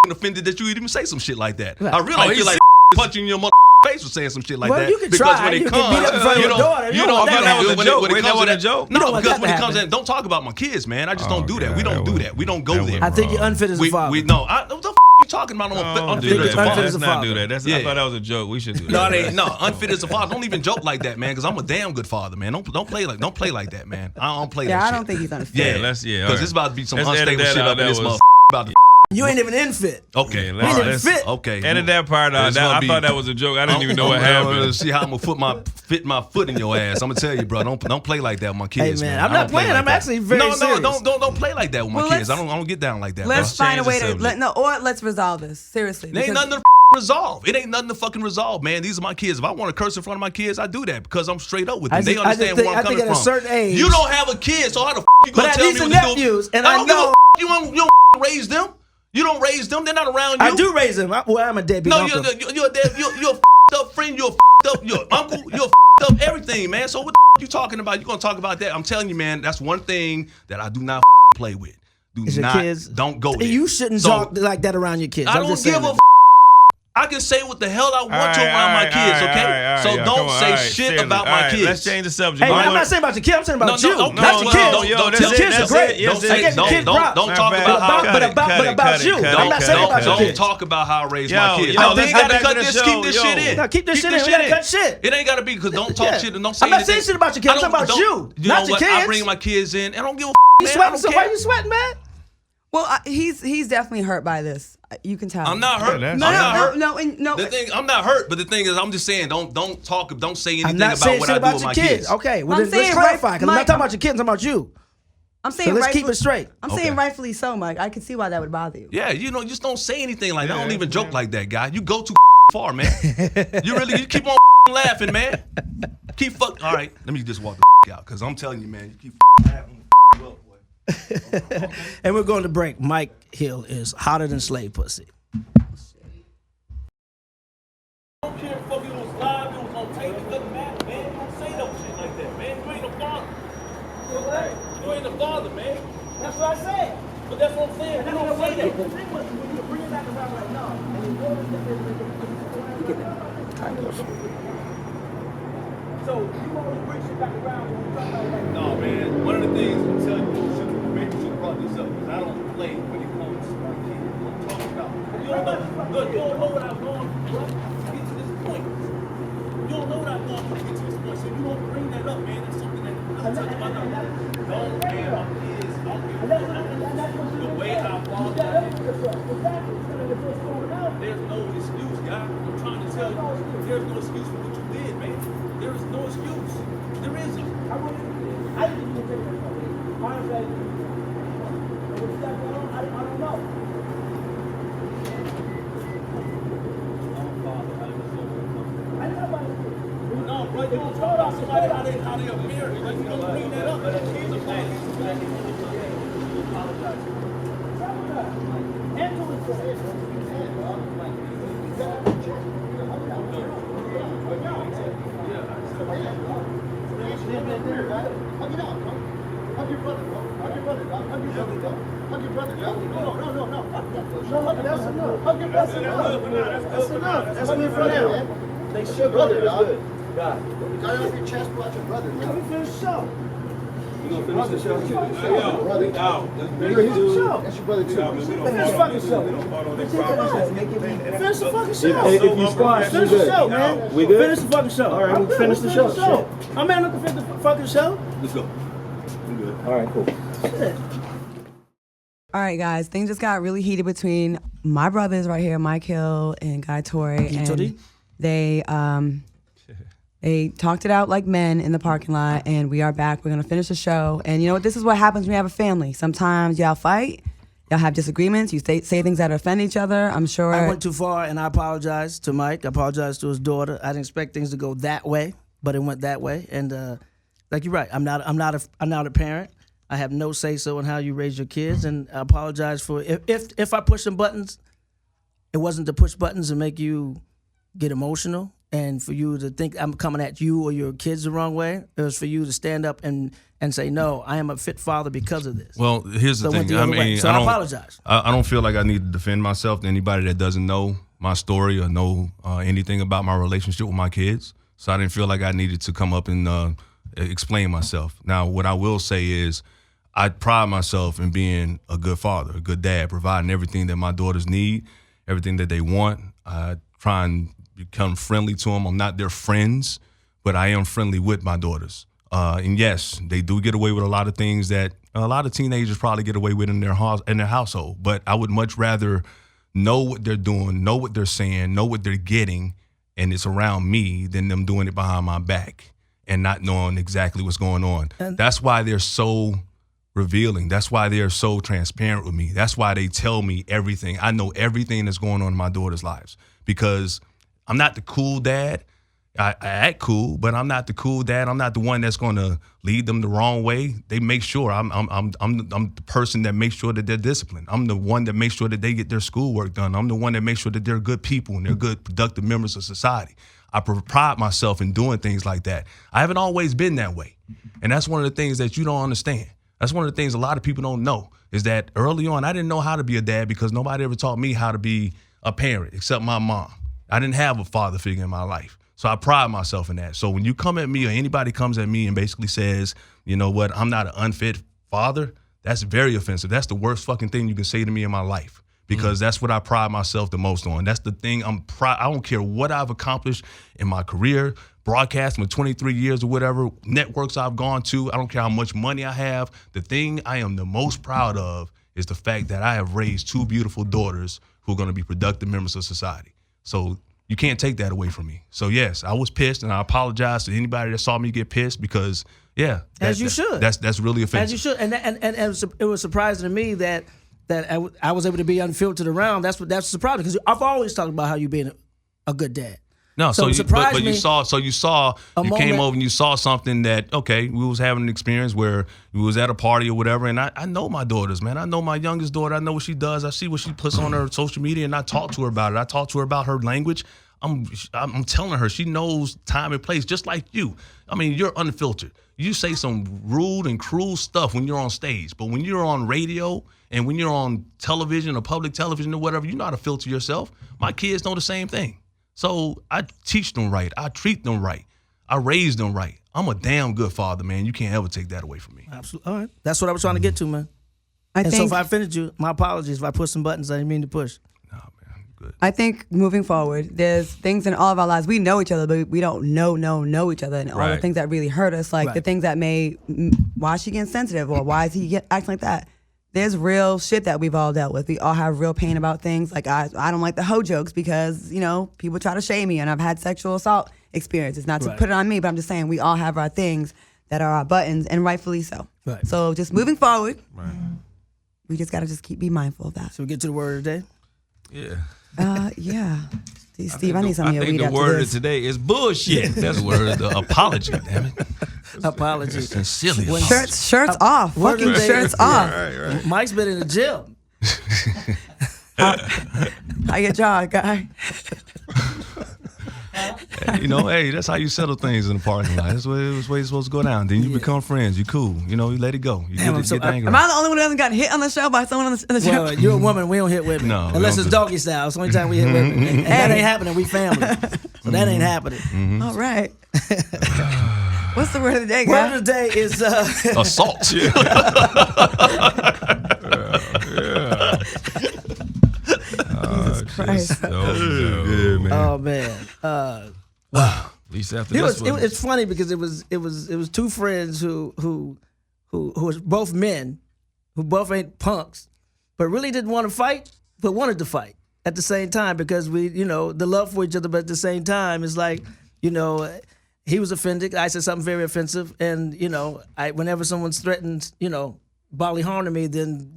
I'm offended that you even say some shit like that. I really feel like punching your face for saying some shit like Well, that. you can because try. when it You can comes, beat up in front of your daughter. You don't want that to happen. Wait, that wasn't a joke? You don't No, want because that when to it comes happen. in, don't talk about my kids, man. I just don't do that. We God, don't do that. We don't go there. I think you're unfit as a father. We no. What the you talking about? Don't Unfit do as a that. father. Let's not do that. Yeah. I thought that was a joke. We should do that. No, it ain't. No, unfit as a father. Don't even joke like that, man. Because I'm a damn good father, man. Don't play like that, man. I don't play that. I shit. don't think he's unfit. Yeah, all because right. it's about to be some Let's edit unstable that shit out. up in That this was- motherfucker. About to You ain't even in fit. Okay, All let's, right, let's fit. okay. Edit that part out. It's I gonna be- thought that was a joke. I didn't even know what I'm gonna happened. see how I'm gonna fit my foot in your ass. I'm gonna tell you, bro. Don't play like that with my kids, man, man. I'm I not don't play playing. like I'm that. actually very serious. Don't play like that with my Well, kids. let's- I don't get down like that. Let's bro. find a way Change to the subject. let's resolve this seriously. It ain't because- nothing to resolve. It ain't nothing to fucking resolve, man. These are my kids. If I want to curse in front of my kids, I do that because I'm straight up with them. I They just- I just understand think- where I'm I think coming at a from. certain age- You don't have a kid, so how the you But gonna I tell need me some what to do? nephews, and I I don't give a know- you don't raise them. You don't raise them. They're not around you. I do raise him. I'm a deadbeat No, uncle. you're a up friend. You're up. You're uncle. You're up everything, man. So what you talking about? You gonna talk about that? I'm telling you, man. That's one thing that I do not play with. Do Is your not. kids? Don't go there. You shouldn't So, talk like that around your kids. I I'm don't just give saying a. that. I can say what the hell I want to around my kids, okay? So don't say shit about my kids. Let's change the subject. Hey, I'm not saying about your kids. I'm saying about you. okay. Not your kids. Don't Your kids are great. Yes, I gave your kids props. Don't talk about how. But about you. I'm not saying about your Don't kids. talk about how I raised my kids. yo, I let's think get gotta back cut to the this. show, Keep this yo. shit in. No, keep this shit in. We gotta cut shit. It ain't gotta be because don't talk Yeah. shit and don't say I'm not anything. saying shit about your kids. I'm talking about you, You not know your what? I kids. bring my kids in and I don't give a You man. I sweating? don't So care. why you sweating, man? Well, he's definitely hurt by this. You can tell. I'm not hurt. Yeah, I'm that's- not hurt. No. The thing, I'm not hurt, but the thing is, I'm just saying, don't say anything I'm not about saying what shit I do about with your my kids. kids. Okay, well, I'm let's saying clarify because I'm Mike, not talking about your kids. I'm talking about you. I'm saying So let's keep rightfully- it straight. I'm Okay. saying rightfully so, Mike. I can see why that would bother you. Yeah, you know, just don't say anything like that. I don't even joke yeah. like that, guy. You go too far, man. You keep on laughing, man. All right, let me just walk the out because I'm telling you, man, you keep laughing. You up, boy. And we're going to break. Mike Hill is hotter than slave pussy. I don't care if it was live, it was on tape, it doesn't matter, man. You don't say no shit like that, man. You ain't a father. You ain't a father, man. That's what I said. But that's what I'm saying. You don't say that. Bring it back around right now. So you always bring shit back around when we talk about it. No, man. One of the things I'm telling you, maybe you should have brought this up because I don't play when it comes to my kids. What I'm talking about. You don't know. Look, you don't know what I've gone through to get to this point. You don't know what I've gone through to get to this point. So you don't bring that up, man. That's something that I'm talking about. Don't man, my kids. Don't give a fuck. The way I brought them. There's no excuse, guy. I'm trying to tell you. There's no excuse for what you did, man. There is no excuse. There isn't. I didn't even take that from honestly, what's that going on? I don't know. I know about it. No, bro, you don't talk about somebody how they are married. Like, you don't bring that up. But the kids are playing. That's good for them. They should go there. That's good. God. You got it off your chest, watch your brother. Let me finish the show. Finish the show. Brother. Finish the show. That's your brother too. Finish the fucking show. Finish the fucking show. If you squash, Finish the show, man. We good? Finish the fucking show. All right, we'll finish the show. I'm man, looking for the fucking show. Let's go. All right, cool. Shit. All right, guys. Things just got really heated between my brothers right here, Mike Hill and Guy Torrey, and they talked it out like men in the parking lot, and we are back. We're gonna finish the show, and you know what? This is what happens when you have a family. Sometimes y'all fight, y'all have disagreements, you say things that offend each other. I'm sure. I went too far, and I apologize to Mike. I apologize to his daughter. I didn't expect things to go that way, but it went that way. And like you're right, I'm not a parent. I have no say so in how you raise your kids, and I apologize for if I push some buttons. It wasn't to push buttons and make you get emotional, and for you to think I'm coming at you or your kids the wrong way. It was for you to stand up and say, no, I am a fit father because of this. Well, here's the So it went thing. the I other way. mean, So I apologize. I don't feel like I need to defend myself to anybody that doesn't know my story or know anything about my relationship with my kids. So I didn't feel like I needed to come up and explain myself. Now, what I will say is I pride myself in being a good father, a good dad, providing everything that my daughters need. everything that they want. I try and become friendly to them. I'm not their friends, but I am friendly with my daughters. And yes, they do get away with a lot of things that a lot of teenagers probably get away with in their household. But I would much rather know what they're doing, know what they're saying, know what they're getting, and it's around me than them doing it behind my back and not knowing exactly what's going on. And that's why they're so revealing. That's why they're so transparent with me. That's why they tell me everything. I know everything that's going on in my daughter's lives because I'm not the cool dad. I act cool, but I'm not the cool dad. I'm not the one that's going to lead them the wrong way. They make sure I'm the person that makes sure that they're disciplined. I'm the one that makes sure that they get their schoolwork done. I'm the one that makes sure that they're good people and they're good, productive members of society. I pride myself in doing things like that. I haven't always been that way, and that's one of the things that you don't understand. That's one of the things a lot of people don't know is that early on I didn't know how to be a dad because nobody ever taught me how to be a parent except my mom. I didn't have a father figure in my life. So I pride myself in that. So when you come at me or anybody comes at me and basically says, you know what, I'm not an unfit father, that's very offensive. That's the worst fucking thing you can say to me in my life because that's what I pride myself the most on. That's the thing I don't care what I've accomplished in my career, broadcasting for 23 years or whatever, networks I've gone to. I don't care how much money I have. The thing I am the most proud of is the fact that I have raised two beautiful daughters who are going to be productive members of society. So you can't take that away from me. So yes, I was pissed, and I apologize to anybody that saw me get pissed because, yeah, as you should. That's really offensive. As you should, and it was surprising to me that I was able to be unfiltered around. That's surprising because I've always talked about how you being a good dad. No, so you came over and you saw something that, okay, we was having an experience where we was at a party or whatever, and I know my daughters, man. I know my youngest daughter. I know what she does. I see what she puts on her social media, and I talk to her about it. I talk to her about her language. I'm telling her she knows time and place, just like you. I mean, you're unfiltered. You say some rude and cruel stuff when you're on stage, but when you're on radio and when you're on television or public television or whatever, you know how to filter yourself. My kids know the same thing. So I teach them right. I treat them right. I raise them right. I'm a damn good father, man. You can't ever take that away from me. Absolutely. All right. That's what I was trying to get to, man. So if I offended you, my apologies. If I push some buttons I didn't mean to push. No, man. Good. I think moving forward, there's things in all of our lives. We know each other, but we don't know each other. And all the things that really hurt us, like the things that why is she getting sensitive or why is he acting like that? There's real shit that we've all dealt with. We all have real pain about things. Like I don't like the hoe jokes because, you know, people try to shame me and I've had sexual assault experiences. Not to put it on me, but I'm just saying we all have our things that are our buttons and rightfully so. Right. So just moving forward, we just got to be mindful of that. So we get to the word of the day? Yeah. Yeah. Steve, I need some of your weed after this. I think the word of today is bullshit. That's the word of the apology, damn it. Apology. Sincerely. Shirts off. Fucking shirts off. Right. Mike's been in the gym. How your job, guy? You know, hey, that's how you settle things in the parking lot. That's the way it's supposed to go down. Then you become friends. You cool. You know, you let it go. You get angry. Am I the only one who hasn't gotten hit on the show by someone in the show? Well, you're a woman. We don't hit women. No. Unless it's doggy style. It's the only time we hit women. And that ain't happening. We family. So that ain't happening. Mm-hmm. All right. What's the word of the day, guys? Word of the day is... assault. Christ. Oh man! Wow. At least after this one. It's funny because it was two friends who was both men, who both ain't punks, but really didn't want to fight, but wanted to fight at the same time because we, you know, the love for each other, but at the same time, it's like, you know, he was offended. I said something very offensive, and you know, whenever someone threatens, you know, bodily harm to me, then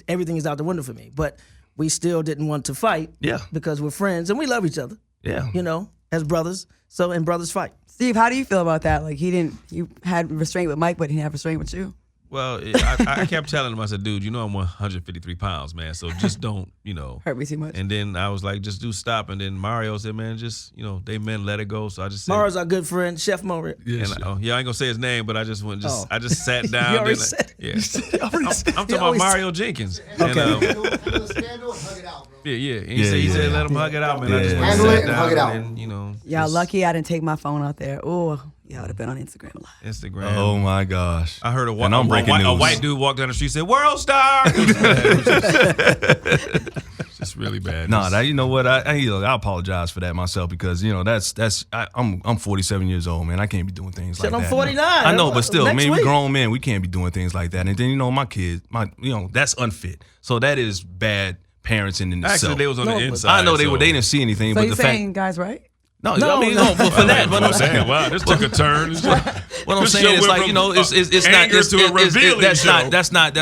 everything is out the window for me. But we still didn't want to fight, because we're friends and we love each other, you know, as brothers. So, and brothers fight. Steve, how do you feel about that? Like you had restraint with Mike, but he didn't have restraint with you. Well, I kept telling him, I said, dude, you know I'm 153 pounds, man, so just don't, you know. Hurt me too much. And then I was like, just do stop. And then Mario said, man, just, you know, they men let it go. So I just said. Mario's our good friend, Chef Mario. Yeah, and I ain't going to say his name, but I just went, I just sat down. You already said it. I'm talking about Mario Jenkins. Okay. And, Scandal, hug it out, bro. Yeah. And he said, let him hug it out, man. I just went and Handle it sat and down hug it out. and, you know. Y'all lucky I didn't take my phone out there. Oh, yeah, I would have been on Instagram Live. Instagram. Oh my gosh! I heard a white dude walk down the street and said, "World star." It's really bad. Nah, you know what? I apologize for that myself because I'm 47 years old, man. I can't be doing things like that. I'm 49. I know, but still, Next man, we week. grown men. We can't be doing things like that. And then my kids, that's unfit. So that is bad parenting in itself. Actually, they was on the inside. I know they didn't see anything, So but you're the saying fact. guys, right? No, for that. What I'm saying, wow, this took a turn. what I'm saying is like it's not anger to a revealing show. that's not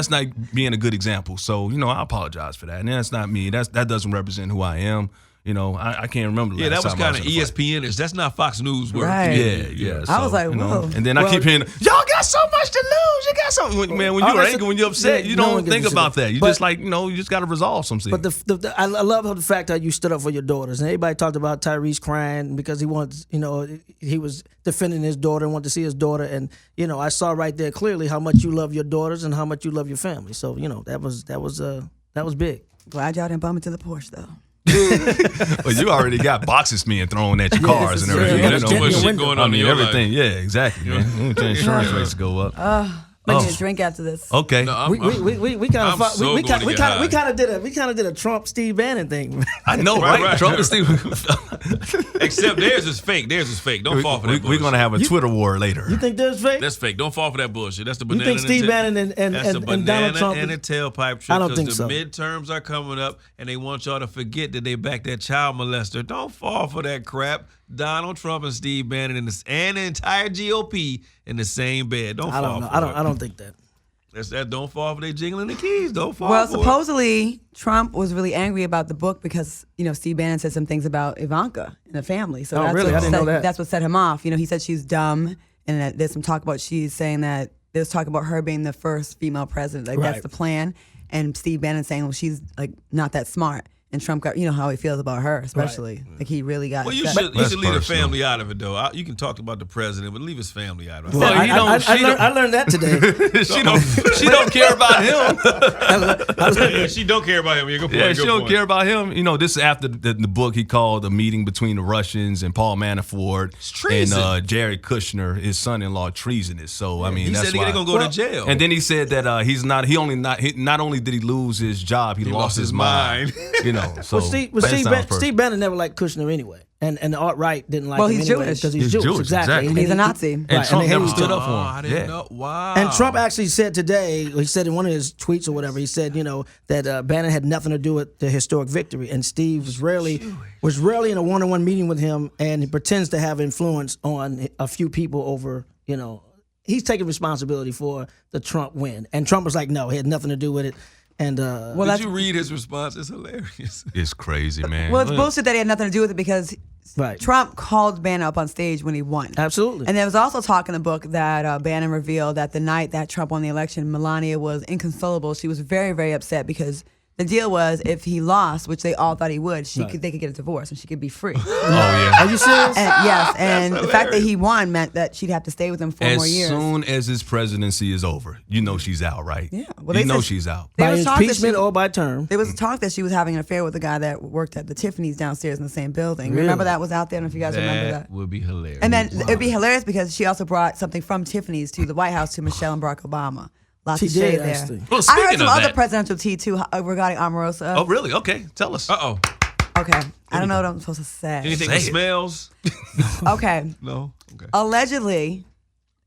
being a good example. So I apologize for that, and that's not me. That doesn't represent who I am. I can't remember. Yeah, that was kind of ESPN-ish. That's not Fox News work. Right. Yeah. I was like, whoa. And then I keep hearing, y'all got so much to lose. You got so man. When you're angry, when you're upset, you don't think about that. You just you just got to resolve some things. But I love the fact that you stood up for your daughters. And everybody talked about Tyrese crying because he wanted, he was defending his daughter and wanted to see his daughter. And I saw right there clearly how much you love your daughters and how much you love your family. So that was big. Glad y'all didn't bump into the Porsche though. Well, you already got boxes being thrown at your cars and everything. There's too much shit going on in your everything. life. Yeah, exactly, man. Insurance rates go up. I need a drink after this. Okay. No, We kind I'm of did a Trump Steve Bannon thing. I know, right? Trump and Steve. Except theirs is fake. Don't fall for that bullshit. We're gonna have a Twitter war later. You think that's fake? That's fake. Don't fall for that bullshit. That's the You banana. think Steve Bannon That's the and banana Donald Trump? and a tailpipe trick. I don't think the so. midterms are coming up, and they want y'all to forget that they backed that child molester. Don't fall for that crap. Donald Trump and Steve Bannon and the entire GOP in the same bed. Don't I fall don't know. for I it. don't think that. That's that. Don't fall for they jingling the keys. Don't fall. Well, for it. supposedly Trump was really angry about the book because Steve Bannon said some things about Ivanka and the family. So that's really? what I didn't know that. That's what set him off. He said she's dumb, and that there's some talk about she's saying that there's talk about her being the first female president. Like that's Right. the plan, and Steve Bannon saying, well, she's like not that smart. And Trump got, how he feels about her, especially. Like he really got. Well, you upset. should leave the personal. family out of it, though. You can talk about the president, but leave his family out of it. Well, I learned that today. she don't care about him. Yeah, she don't care about him. Yeah, good point. Yeah, good she don't point. care about him. This is after the book he called a meeting between the Russians and Paul Manafort treason. and Jared Kushner, his son-in-law, treasonous. So I mean, He that's said why. he's gonna go to jail. And then he said that he's not. Not only did he lose his job, he lost his mind. So Steve Bannon never liked Kushner anyway, and the alt-right didn't like Well, him he's anyway Jewish. because he's He's Jewish. Jewish, exactly. And He's he- a Nazi. And Right, Trump and never he- stood up for him. I didn't Yeah. know. Wow. And Trump actually said today, he said in one of his tweets or whatever, he said, that Bannon had nothing to do with the historic victory, and Steve was rarely in a one-on-one meeting with him, and he pretends to have influence on a few people over, he's taking responsibility for the Trump win, and Trump was like, no, he had nothing to do with it, and Did you read his response? It's hilarious. It's crazy, man. Well, it's bullshit that he had nothing to do with it because Right. Trump called Bannon up on stage when he won. Absolutely. And there was also talk in the book that Bannon revealed that the night that Trump won the election, Melania was inconsolable. She was very, very upset because the deal was if he lost, which they all thought he would, they could get a divorce and she could be free. Are you serious? And, yes, and the fact that he won meant that she'd have to stay with him 4 more years. As soon as his presidency is over, she's out, right? Yeah. Well, they you know said- she's out. There By was talk that impeachment she- or by term? There was talk that she was having an affair with a guy that worked at the Tiffany's downstairs in the same building. Remember that was out there? I don't know if you guys remember that. would be hilarious. And then it'd be hilarious because she also brought something from Tiffany's to the White House to Michelle and Barack Obama. Lots She of shade did, there. actually. Well, I speaking heard some of other that- presidential tea too regarding Omarosa. Oh, really? Okay, tell us. Uh-oh. Okay, I don't know what I'm supposed to say. Anything Say that it. smells? Okay, No? Okay. allegedly,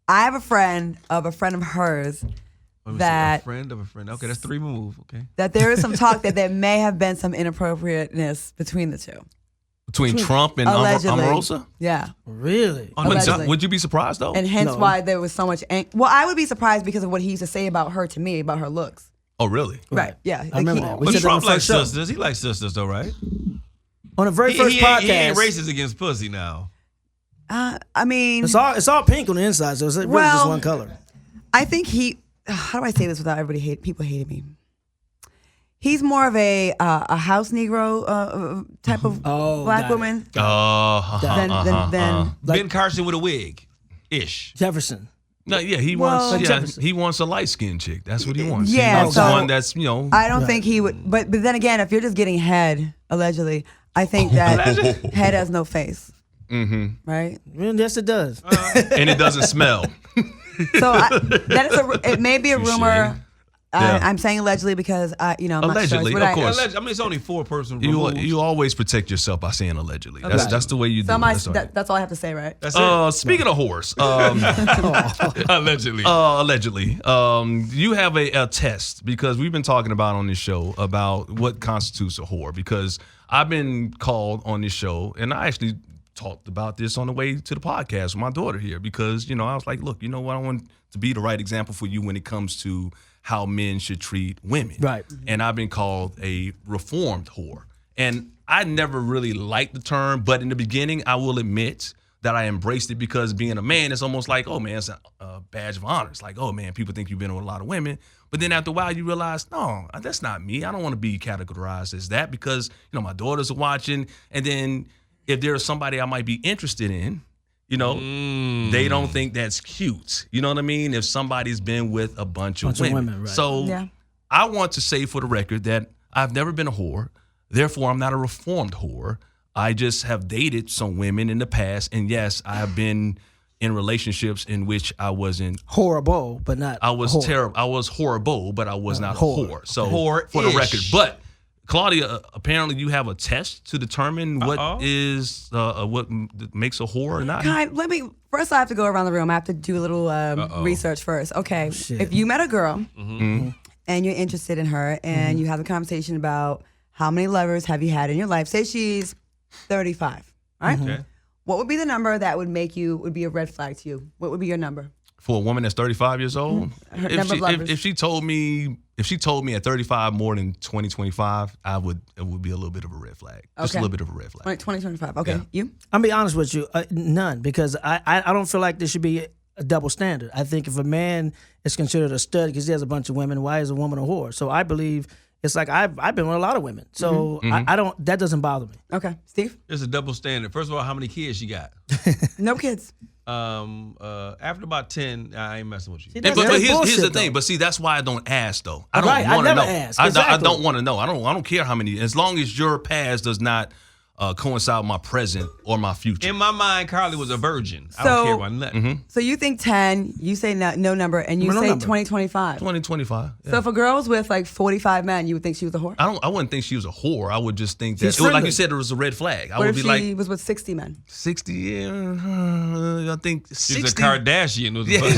I have a friend of hers Let me see. that A friend of a friend. Okay, that's 3 move. Okay. that there is some talk that there may have been some inappropriateness between the two. Between Trump and Allegedly. Omarosa? Yeah. Really? Allegedly. Would you be surprised though? And hence No. why there was so much well, I would be surprised because of what he used to say about her to me, about her looks. Oh, really? Right. Yeah. I remember that. We But said that on Trump the likes first show. sisters. He likes sisters, though, right? On the very first he podcast. ain't racist against pussy now. I mean, It's all pink on the inside, so it's really just Well- one color. I think how do I say this without people hating me? He's more of a house Negro type of black got it. woman than Ben Carson with a wig. Ish. Jefferson. No, yeah, he Well- wants. Yeah, Jefferson. he wants a light skinned chick. That's what he wants. Yeah, he wants so- one that's I don't think he would. But then again, if you're just getting head, allegedly, I think that head has no face. Mm-hmm. Right. Yes, it does. and it doesn't smell. So it may be a rumor. I'm saying allegedly because I'm Allegedly, not sure. of course. I mean, it's only 4 persons You removed. you always protect yourself by saying allegedly. That's the way you do So it. that's all I have to say, right? That's it. Speaking of whores, Allegedly. allegedly, you have a test because we've been talking about on this show about what constitutes a whore. Because I've been called on this show, and I actually talked about this on the way to the podcast with my daughter here because I was like, look, you know what, I want to be the right example for you when it comes to how men should treat women. Right. And I've been called a reformed whore. And I never really liked the term, but in the beginning, I will admit that I embraced it because being a man, it's almost like, oh man, it's a badge of honor. It's like, oh man, people think you've been with a lot of women. But then after a while, you realize, no, that's not me. I don't want to be categorized as that because, my daughters are watching. And then if there's somebody I might be interested in, they don't think that's cute. You know what I mean? If somebody's been with a bunch of women. Right. So I want to say for the record that I've never been a whore. Therefore, I'm not a reformed whore. I just have dated some women in the past. And yes, I have been in relationships in which I wasn't horrible, but not. I was terrible. I was horrible, but I was not a whore. So Whore-ish. for the record, but Claudia, apparently you have a test to determine what is what makes a whore or not. First I have to go around the room. I have to do a little research first. Okay, if you met a girl and you're interested in her and you have a conversation about how many lovers have you had in your life, say she's 35, right? Okay. What would be the number that would be a red flag to you? What would be your number? For a woman that's 35 years old, Her number of lovers. if she told me at 35 more than 20, 25, it would be a little bit of a red flag. Just a little bit of a red flag. 20, 25. Okay, you? I'll be honest with you, none, because I don't feel like there should be a double standard. I think if a man is considered a stud because he has a bunch of women, why is a woman a whore? So I believe it's like I've been with a lot of women, so I don't. That doesn't bother me. Okay, Steve? There's a double standard. First of all, how many kids she got? No kids. After about 10, I ain't messing with you. But here's the thing. But see, that's why I don't ask though. I don't want to know. Ask. I Exactly. don't want to know. I don't care how many. As long as your past does not coincide with my present or my future. In my mind, Carly was a virgin. I don't care about nothing. So you think 10, you say no number, and you No say number. 20, 25. 20, 25. Yeah. So if a girl was with like 45 men, you would think she was a whore? I wouldn't think she was a whore. I would just think that She's it was, like friendly. you said, it was a red flag. I What would if be she like was with 60 men? 60. Yeah, I think 60. She's a Kardashian. Was the fuck she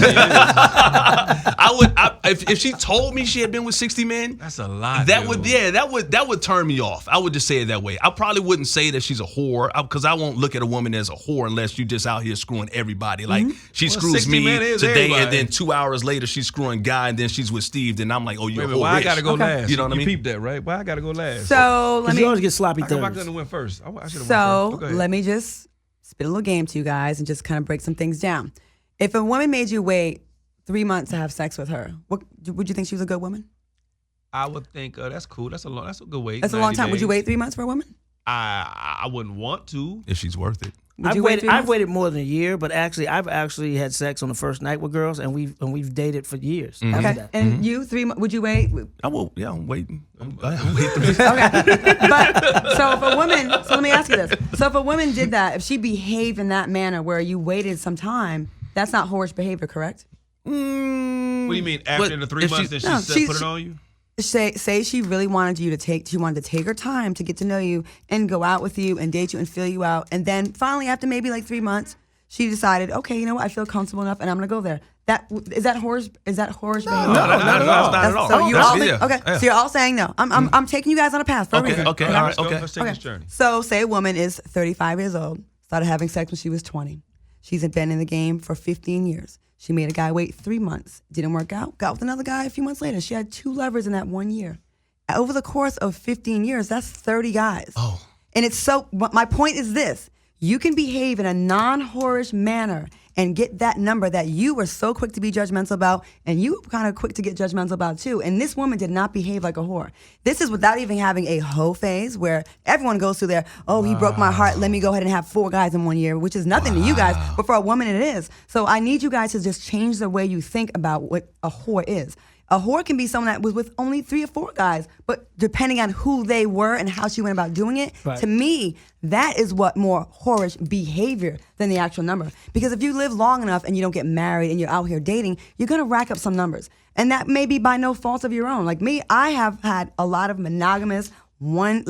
is. If she told me she had been with 60 men, That's a lot. that dude. would turn me off. I would just say it that way. I probably wouldn't say that she's a whore because I won't look at a woman as a whore unless you just out here screwing everybody. Like she screws 60 me men is today, everybody. and then 2 hours later she's screwing Guy, and then she's with Steve. Then I'm like, oh, you're Wait a a minute, why I whore. gotta go last? You know what I mean? You peeped that, right? Why I gotta go last? So let Because you always me get sloppy I couldn't thumbs. have went first. I should have so went first. Go ahead. let me just spit a little game to you guys and just kind of break some things down. If a woman made you wait 3 months to have sex with her, would you think she was a good woman? I would think that's cool. That's a good wait. That's a long 90 time. Would you days. wait 3 months for a woman? I wouldn't want to. If she's worth it. Would I've you wait 3 months? waited more than a year, but I've actually had sex on the first night with girls, and we've dated for years after Okay. that. And you, 3 months? Would you wait? I will. Yeah, I'm waiting. I'm waiting. Okay. But so if a woman, so let me ask you this. So if a woman did that, if she behaved in that manner where you waited some time, that's not whorish behavior, correct? What do you mean after But the 3 if months she- that No, she put it on you? Say she really wanted you to she wanted to take her time to get to know you and go out with you and date you and feel you out. And then finally, after maybe like 3 months, she decided, okay, you know what? I feel comfortable enough and I'm going to go there. Is that whorish behavior? No, not at all. Not at all. So you That's- all think, yeah, okay, yeah. so you're all saying no. I'm taking you guys on a path for a reason. Okay, all right, Let's go. okay. Let's take this journey. So say a woman is 35 years old, started having sex when she was 20. She's been in the game for 15 years. She made a guy wait 3 months. Didn't work out. Got with another guy a few months later. She had 2 lovers in that 1 year. Over the course of 15 years, that's 30 guys. Oh. And it's so, my point is this. You can behave in a non-whorish manner and get that number that you were so quick to be judgmental about, and you were kind of quick to get judgmental about too. And this woman did not behave like a whore. This is without even having a hoe phase where everyone goes through their, oh, he broke my heart, let me go ahead and have 4 guys in 1 year, which is nothing to you guys, but for a woman it is. So I need you guys to just change the way you think about what a whore is. A whore can be someone that was with only 3 or 4 guys, but depending on who they were and how she went about doing it, Right. to me, that is what more whorish behavior than the actual number. Because if you live long enough and you don't get married and you're out here dating, you're gonna rack up some numbers. And that may be by no fault of your own. Like me, I have had a lot of monogamous one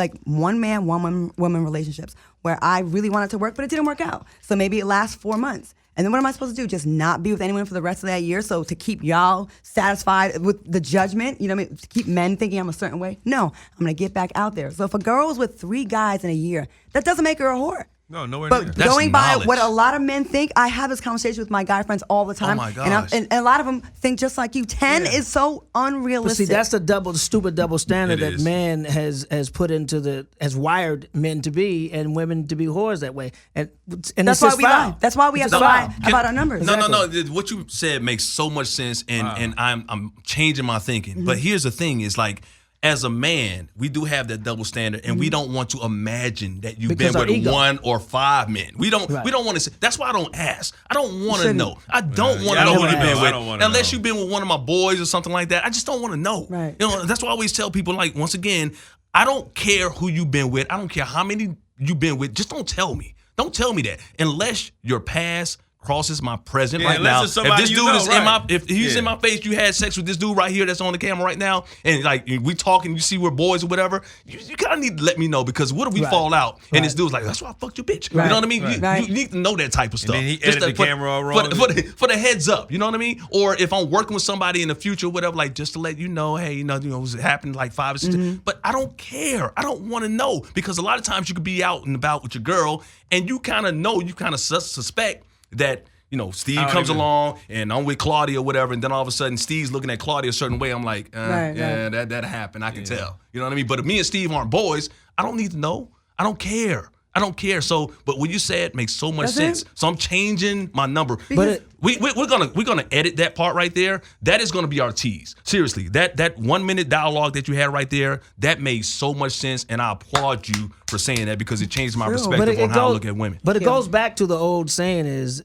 man, one woman relationships where I really wanted to work, but it didn't work out. So maybe it lasts 4 months. And then what am I supposed to do? Just not be with anyone for the rest of that year? So to keep y'all satisfied with the judgment, you know what I mean? To keep men thinking I'm a certain way? No, I'm going to get back out there. So if a girl is with 3 guys in a year, that doesn't make her a whore. No, nowhere near. But That's going by knowledge. what a lot of men think, I have this conversation with my guy friends all the time. Oh my gosh. And a lot of them think just like you. 10 is so But unrealistic. see, that's the stupid double standard It that is. man has put into has wired men to be and women to be whores that way. And that's it's why just we foul. lie. That's why we have It's to foul. lie about our numbers. No. What you said makes so much sense, and I'm changing my thinking. But here's the thing: is like, as a man, we do have that double standard, and we don't want to imagine that you've Because been our with ego. 1 or 5 men. We don't. Right. We don't want to. That's why I don't ask. I don't want to shouldn't. know. I don't want I to know don't who you've wanna been know. I don't with, wanna unless know. you've been with one of my boys or something like that. I just don't want to know. Right. You know, that's why I always tell people, like, once again, I don't care who you've been with. I don't care how many you've been with. Just don't tell me. Don't tell me that unless your past crosses my present Yeah, right unless now. it's somebody If this you dude know, is right. if he's in my face, you had sex with this dude right here that's on the camera right now, and like we talking, you see we're boys or whatever, you kind of need to let me know, because what if we Right. fall out and Right. this dude's like, that's why I fucked your bitch. Right. You know what I mean? Right. You need to know that type of stuff. then he Just edited the camera all wrong. For the heads up, you know what I mean? Or if I'm working with somebody in the future, whatever, like just to let you know, hey, you know, it happened like 5 or 6 Mm-hmm. but I don't care. I don't want to know, because a lot of times you could be out and about with your girl and you kind of know, you kind of suspect that, you know, Steve comes along and I'm with Claudia or whatever, and then all of a sudden Steve's looking at Claudia a certain way. I'm like, Right, yeah, that happened. I can tell. You know what I mean? But if me and Steve aren't boys, I don't need to know. I don't care. I don't care. So, but what you said makes so much Does sense. it? So I'm changing my number. But we're gonna edit that part right there. That is gonna be our tease. Seriously, that 1 minute dialogue that you had right there, that made so much sense, and I applaud you for saying that, because it changed my True. perspective on how I look at women. But it goes back to the old saying is,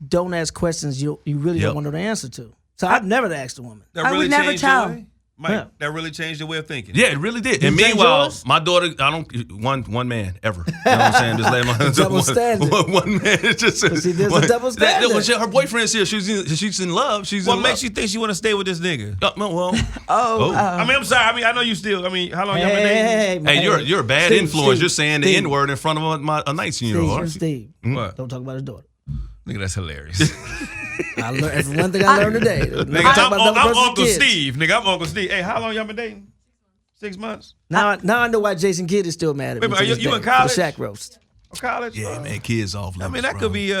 don't ask questions you really Yep. don't want to know the answer to. So I've never asked a woman. That I would really never changed tell. your way? Mike, Yeah. that really changed your way of thinking. Yeah, it really did. You And change meanwhile, yours? my daughter, I don't one man ever. You know what I'm saying? Just let my Double standard. one man. It's just see, there's a double standard. Her boyfriend's here. She's in love. She's What in makes love. you think she want to stay with this nigga? Well, I mean, I'm sorry. I mean, I know you still. I mean, how long y'all been dating? hey, you're a bad Steve, influence. Steve, You're saying the Steve. N word in front of a 19-year-old. Steve, What? don't talk about his daughter. Nigga, that's hilarious. That's one thing I learned today. Nigga, Talk about another I'm person's Uncle kids. Steve. Nigga, I'm Uncle Steve. Hey, how long y'all been dating? 6 months? Now I know why Jason Kidd is still mad at me. Wait, to are you- this you day in college? For the Shaq roast. College? Yeah, man, kids off limits. I mean, that bro. could be.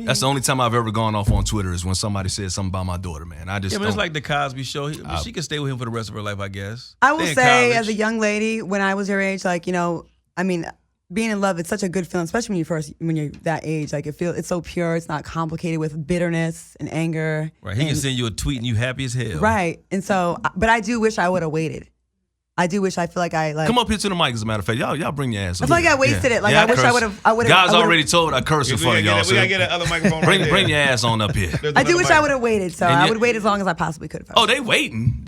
That's the only time I've ever gone off on Twitter is when somebody said something about my daughter, man. I just Yeah, I mean, it's don't- like the Cosby Show. She can stay with him for the rest of her life, I guess. I will Stay in say, college. as a young lady, when I was your age, like, you know, I mean, being in love, it's such a good feeling, especially when you're that age. Like, it's so pure. It's not complicated with bitterness and anger. Right, he can and- send you a tweet and you happy as hell. Right. And so, but I do wish I would have waited. I do wish. I feel like I like. Come up here to the mic, as a matter of fact. Y'all bring your ass I up feel like here. I wasted it. Like, I wish I curse. would've- I would've- Guys I would've- already told I curse in We front of y'all. gotta so get another microphone right there. bring your ass on up here. There's I do another wish mic. I would have waited. So And I you- would wait as long as I possibly could have. Oh, they waiting.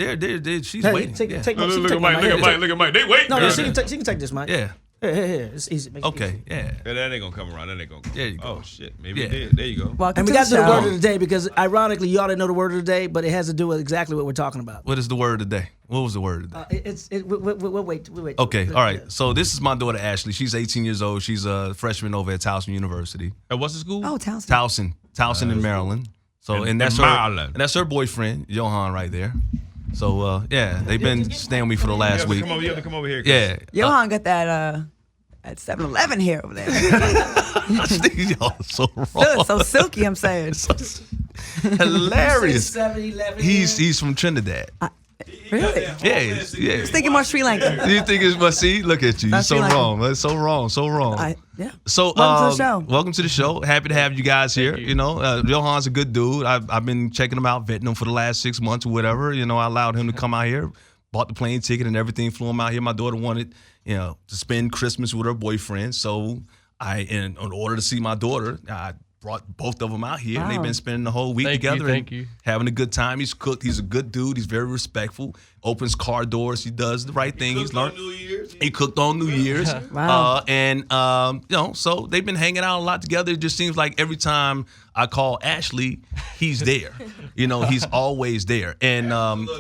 She's Hey, waiting. take yeah. my, she can Look take at my Mike, mic. look at Mike, look at Mike. They wait. No, girl. she can take this mic. Yeah. Here. It's easy. Make it Okay. easy. Yeah. Yeah, that ain't gonna come around. That ain't gonna come. There you go. Oh shit. Maybe Yeah. it did. There you go. Welcome And we to got to the do the show. word of the day because, ironically, you already know the word of the day, but it has to do with exactly what we're talking about. What is the word of the day? What was the word of the day? We'll wait. Okay. All right. So this is my daughter Ashley. She's 18 years old. She's a freshman over at Towson University. What's the school? Oh, Towson. Towson in Maryland. So and that's in her. Maryland. And that's her boyfriend, Johan, right there. So yeah, they've been staying with me for the last week. You have to come over here. Yeah. Johan got that at 7-Eleven here over there. Y'all are so wrong. So silky, I'm saying. Hilarious. 7-Eleven. He's from Trinidad. Really? Yeah, yeah. Thinking more Sri Lanka. Do you think it's my see? Look at you. You're That's so Sri Lanka. wrong. That's so wrong. So wrong. Yeah. So Welcome to the show. Welcome to the show. Happy to have you guys here. You know, Johan's a good dude. I've been checking him out, vetting him for the last 6 months or whatever. You know, I allowed him to come out here, bought the plane ticket and everything, flew him out here. My daughter wanted, you know, to spend Christmas with her boyfriend. So in order to see my daughter, I brought both of them out here. And they've been spending the whole week together Thank you. having a good time. He's cooked. He's a good dude. He's very respectful. opens car doors. He does the right thing. He's learned. New Year's. He cooked on New Year's. Wow. So they've been hanging out a lot together. It just seems like every time I call Ashley, he's there. He's always there. And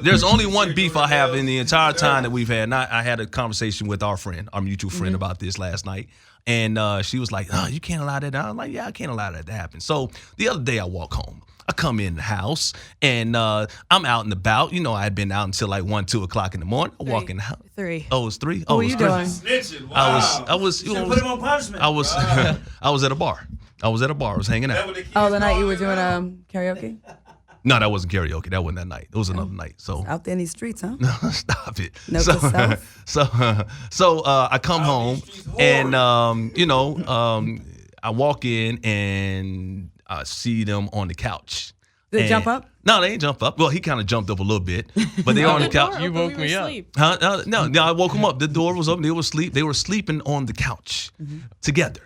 there's only one beef I have in the entire time that we've had. And I had a conversation with our mutual friend about this last night. And she was like, "Oh, you can't allow that." I'm like, "Yeah, I can't allow that to happen." So the other day I walk home. I come in the house and I'm out and about. I had been out until like 1, 2 o'clock in the morning. I walk in the house. 3. Oh, it was 3? What were you doing? Snitching. Wow. I was. Put him on punishment. I was at a bar. I was hanging out. The night you were doing karaoke? No, that wasn't karaoke. That wasn't that night. It was another night. So Out there in these streets, huh? stop it. Note to self. So I come home and I walk in and I see them on the couch. Did they And- jump up? No, they ain't jump up. Well, he kind of jumped up a little bit, but they on the couch. You woke me up. Huh? No, I woke them up. The door was open. They were asleep. They were sleeping on the couch together.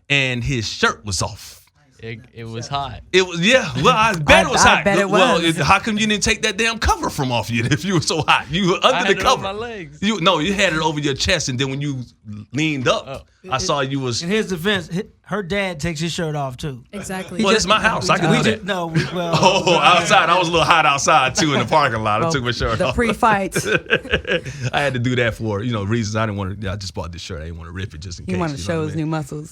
And his shirt was off. It was hot. It was, yeah. Well, I bet it was I hot. bet it Well, was. how come you didn't take that damn cover from off you if you were so hot? You were I under had the it cover. on my legs. You had it over your chest, and then when you leaned up, I saw you was. In his defense, her dad takes his shirt off too. Exactly. Well, it's my house. I can do that. Oh, outside. I was a little hot outside too in the parking lot. I took my shirt The off. pre-fight. I had to do that for reasons I didn't want to. I just bought this shirt. I didn't want to rip it just in case. He wanted to you know show what I his mean? new muscles.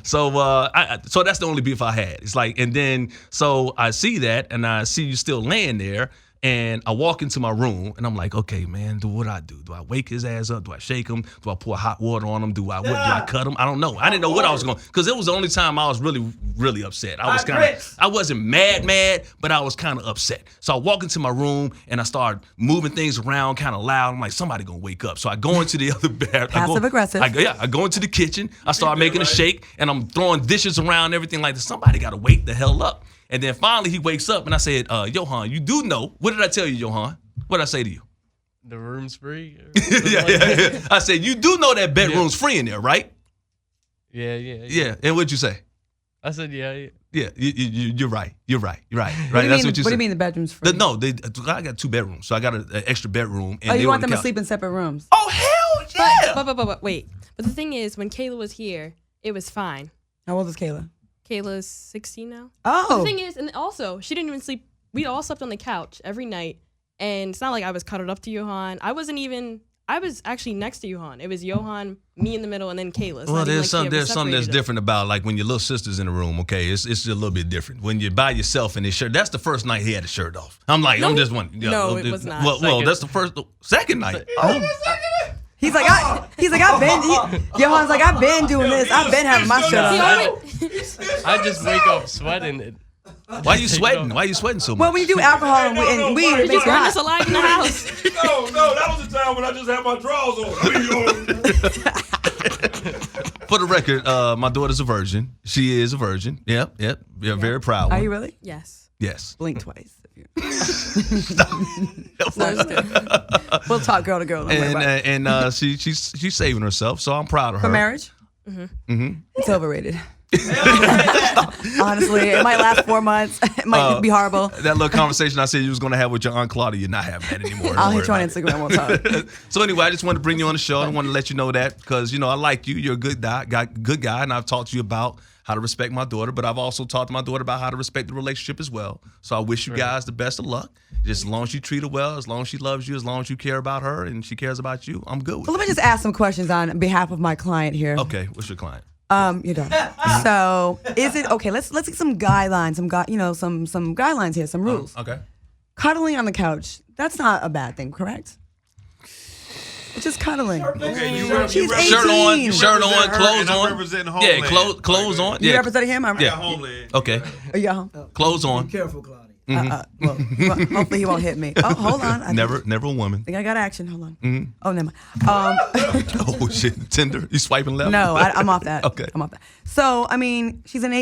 So that's the only beef I had. It's like, and then so I see that, and I see you still laying there, and I walk into my room, and I'm like, okay, man, what do I do? Do I wake his ass up? Do I shake him? Do I pour hot water on him? Do I cut him? I don't know. I didn't know what I was going, because it was the only time I was really, really upset. I wasn't mad, but I was kind of upset. So I walk into my room, and I start moving things around kind of loud. I'm like, somebody gonna wake up. So I go into the other bed. Passive aggressive. I go into the kitchen. I start making a shake, and I'm throwing dishes around and everything like that. Somebody got to wake the hell up. And then finally he wakes up, and I said, Johan, you do know. What did I tell you, Johan? What did I say to you? The room's free. Yeah. I said, you do know that bedroom's free in there, right? Yeah. Yeah. And what'd you say? I said, yeah. Yeah, you're right. You're right. Right. What do you That's mean, what you said. What do you mean the bedroom's free? I got 2 bedrooms, so I got an extra bedroom. And Oh, they you were want on them the to couch. sleep in separate rooms? Oh, hell yeah! But wait. But the thing is, when Kayla was here, it was fine. How old is Kayla? Kayla's 16 now. Oh. The thing is, and also, she didn't even sleep. We all slept on the couch every night. And it's not like I was cuddled up to Johan. I was actually next to Johan. It was Johan, me in the middle, and then Kayla. It's Well, not even there's something that's separated us. different about like when your little sister's in the room. Okay, it's just a little bit different when you're by yourself in his shirt. That's the first night he had his shirt off. I'm like, No, I'm just one. no, it was not. Well, that's the second night. He's like, Johan's like, I've been doing this. I've been having my shirt He on. always- I just wake up sweating. Why you sweating? Why you sweating so much? Well, we do alcohol and weed. It makes you Burn us hot. alive in the house. No, that was the time when I just had my drawers on. For the record, my daughter's a virgin. She is a virgin. Yep. We're very proud. Are you really? Yes. Yes. Blink twice. We'll talk girl to girl. Don't worry about it. She's saving herself, so I'm proud of her. For marriage? It's overrated. Honestly, it might last 4 months. It might be horrible. That little conversation I said you was going to have with your Aunt Claudia, you're not having that anymore. I'll Don't hit you on worry about Instagram. We'll talk. So anyway, I just wanted to bring you on the show. I wanted to let you know that because, I like you. You're a good guy, and I've talked to you about how to respect my daughter, but I've also talked to my daughter about how to respect the relationship as well. So I wish you guys the best of luck. Just as long as you treat her well, as long as she loves you, as long as you care about her and she cares about you, I'm good with Well, it. let me just ask some questions on behalf of my client here. Okay, what's your client? Your daughter. So, is it okay? Let's get some guidelines, some guidelines here, some rules. Okay. Cuddling on the couch. That's not a bad thing, correct? It's just cuddling. Okay, She's 18. Shirt on, clothes on. representing Yeah, Homeland. clothes on. You Yeah. representing him? Yeah. Homeland. Okay. Are you at home? Clothes on. Careful, Claudia. Well, hopefully he won't hit me. Oh, hold on. I Never a woman. think I got action. Hold on. Mm-hmm. Oh, never mind. Oh shit, Tinder. You swiping left? No, I'm off that. Okay. I'm off that. So, I mean, she's an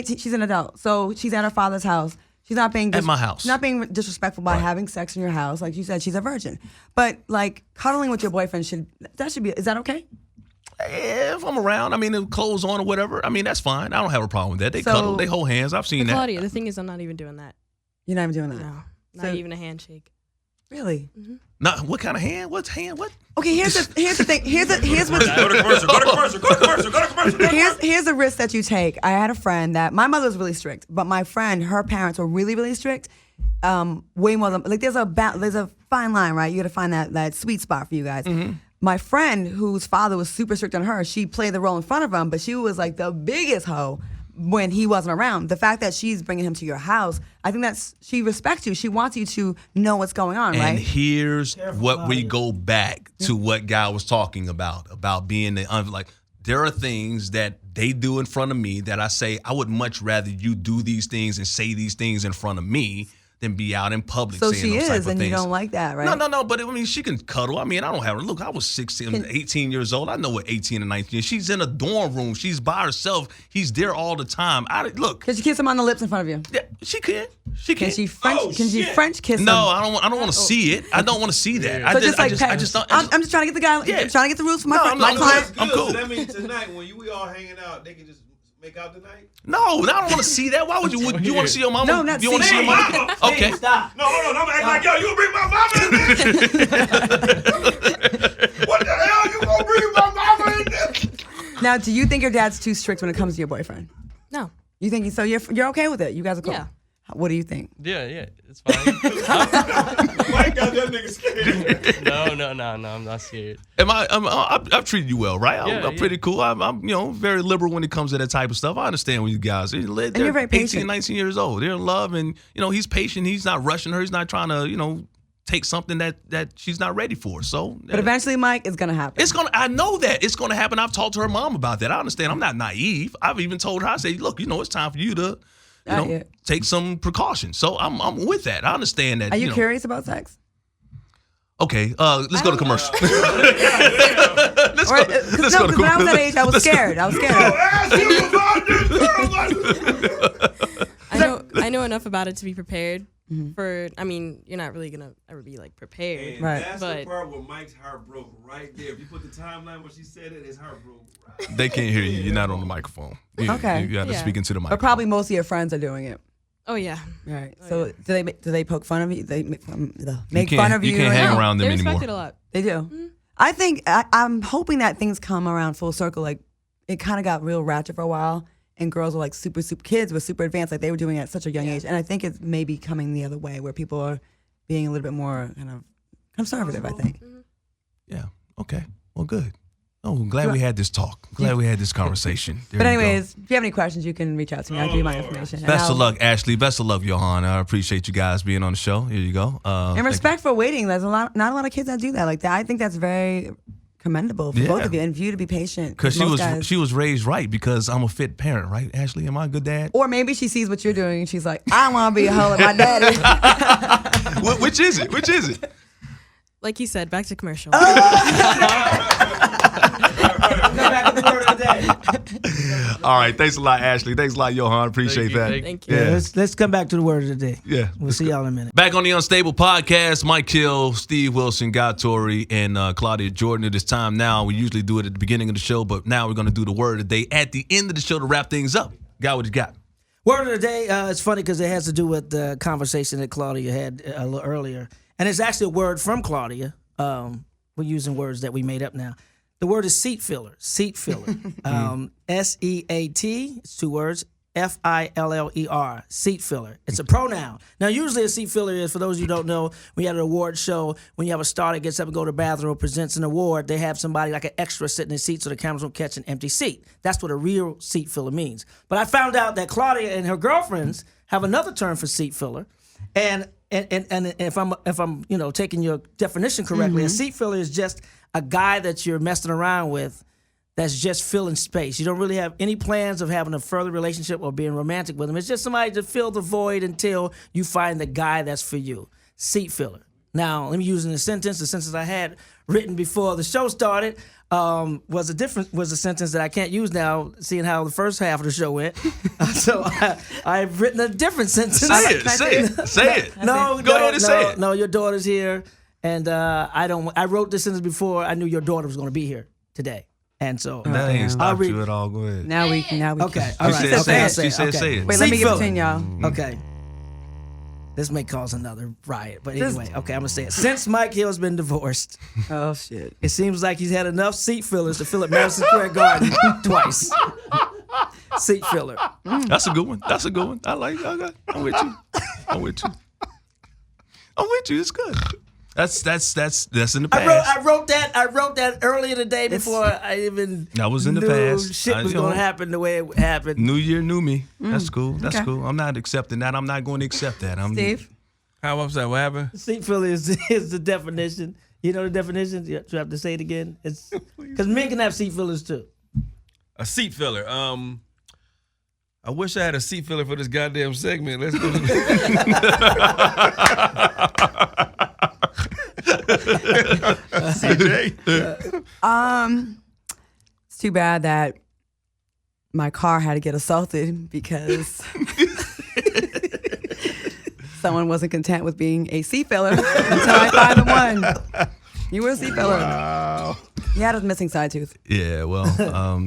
adult. So she's at her father's house. She's not being At my house. She's not being disrespectful by having sex in your house. Like you said, she's a virgin. But like cuddling with your boyfriend should be. Is that okay? If I'm around, I mean, the clothes on or whatever. I mean, that's fine. I don't have a problem with that. They So- cuddle, they hold hands. I've seen But that. Claudia, the thing is, I'm not even doing that. You're not even doing that. No, not So- even a handshake. Really? Not what kind of hand? What's hand? What? Okay, here's the thing. Here's what's Go to commercial. Go to commercial. Go to commercial. Go to commercial. here's the risk that you take. I had a friend that my mother was really strict, but my friend, her parents were really, really strict. Way more than like there's a fine line, right? You got to find that sweet spot for you guys. My friend, whose father was super strict on her, she played the role in front of him, but she was like the biggest hoe when he wasn't around. The fact that she's bringing him to your house, I think she respects you. She wants you to know what's going on, right? And here's what we go back to what Guy was talking about being like, there are things that they do in front of me that I say, I would much rather you do these things and say these things in front of me than be out in public So saying she those type is, of and things. you don't like that, right? No. But I mean, she can cuddle. I mean, I don't have her. Look, I was 18 years old. I know what 18 and 19 is. She's in a dorm room. She's by herself. He's there all the time. Look. Can she kiss him on the lips in front of you? Yeah, she can. She can. Can she French kiss him? No, I don't want to see it. I don't want to see that. So just like I just don't. I'm just trying to get the guy. Yeah. I'm trying to get the rules for my No, friend, my I'm client. I'm cool. So that means tonight when we all hanging out, they can just make out tonight. No, I don't want to see that. Why would you? You want to see your mama? No, not you want to see see your mama? Okay. Stop. No, hold on. I'm acting like, yo, you gonna bring my mama in there? What the hell? You gonna bring my mama in there? Now, do you think your dad's too strict when it comes to your boyfriend? No. You think so? You're okay with it? You guys are cool. Yeah. What do you think? Yeah, it's fine. Mike got that nigga scared. No, I'm not scared. I've treated you well, right? Yeah, I'm pretty cool. I'm very liberal when it comes to that type of stuff. I understand with you guys. They're you're very 18, patient. 19 years old. They're in love, and he's patient. He's not rushing her. He's not trying to take something that she's not ready for. So, But eventually, Mike, it's gonna happen. I know that it's gonna happen. I've talked to her mom about that. I understand. I'm not naive. I've even told her. I say, look, it's time for you to, take some precautions. So I'm with that. I understand that. Are you curious about sex? Okay, let's go to commercial. Because when I was that age, I was scared. I know enough about it to be prepared. You're not really gonna ever be like prepared. Right. That's But the part where Mike's heart broke right there. If you put the timeline where she said it, his heart broke. Right. They can't hear you. You're not on the microphone. Okay. You have to Yeah. speak into the microphone. But probably most of your friends are doing it. oh yeah. Right. So do they poke fun of you? They make fun of you. You can't hang around them They respect anymore. it a lot. They do. I think I'm hoping that things come around full circle. Like it kind of got real ratchet for a while, and girls were like super kids were super advanced, like they were doing it at such a young age. And I think it's maybe coming the other way, where people are being a little bit more kind of conservative. I think. Yeah. Okay. Well, good. Oh, I'm glad we had this talk. Glad we had this conversation. There But you go. anyways, if you have any questions, you can reach out to me. I'll give you my information. And Best of I'll- luck, Ashley. Best of luck, Johan. I appreciate you guys being on the show. Here you go. And respect for waiting. There's not a lot of kids that do that like that. I think that's very commendable for both of you, and for you to be patient. Because most she was raised right, because I'm a fit parent, right, Ashley? Am I a good dad? Or maybe she sees what you're doing and she's like, I want to be a hoe like my daddy. Which is it? Which is it? Like he said, back to commercial. All right. Thanks a lot, Ashley. Thanks a lot, Johan. Appreciate that. Thank you. Yeah. Let's come back to the word of the day. Yeah. We'll see y'all in a minute. Back on the Unstable Podcast, Mike Hill, Steve Wilson, Guy Torrey, and Claudia Jordan. It is time now. We usually do it at the beginning of the show, but now we're going to do the word of the day at the end of the show to wrap things up. Guy, what you got? Word of the day, it's funny because it has to do with the conversation that Claudia had a little earlier. And it's actually a word from Claudia. We're using words that we made up now. The word is seat filler. Seat filler. S-E-A-T, it's two words, F-I-L-L-E-R, seat filler. It's a pronoun. Now, usually a seat filler is, for those of you who don't know, when you have an award show, when you have a star that gets up and go to the bathroom, presents an award, they have somebody like an extra sitting in the seat so the cameras don't catch an empty seat. That's what a real seat filler means. But I found out that Claudia and her girlfriends have another term for seat filler. And if I'm taking your definition correctly, a seat filler is just a guy that you're messing around with that's just filling space. You don't really have any plans of having a further relationship or being romantic with him. It's just somebody to fill the void until you find the guy that's for you. Seat filler. Now, let me use in a sentence. The sentence I had written before the show started was a sentence that I can't use now, seeing how the first half of the show went. So I've written a different sentence. Say it. No, Go ahead and say it. No, your daughter's here, and I wrote this sentence before I knew your daughter was going to be here today, and so That ain't stopped read- you at all. Go ahead. Now we Okay, can. all right. said say it. I'll She said say it. Wait, let me Seat get filler. between y'all. Okay. This may cause another riot, but anyway, okay, I'm gonna say it. Since Mike Hill's been divorced, Oh shit. it seems like he's had enough seat fillers to fill up Madison Square Garden twice. Seat filler. That's a good one. That's a good one. I like it. Okay. I'm with you. I'm with you. I'm with you. It's good. That's in the past. I wrote that earlier today before I even That was in the knew past. shit was gonna happen the way it happened. New year, new me. That's cool. That's okay. cool. I'm not accepting that. I'm not going to accept that. Steve. How was that? What happened? Seat filler is the definition. You know the definition? You have to say it again. It's because men can have seat fillers too. A seat filler. I wish I had a seat filler for this goddamn segment. Let's go. CJ. It's too bad that my car had to get assaulted because someone wasn't content with being a seat filler until I find the one. You were a seat filler. Wow. You had a missing side tooth. Yeah, well,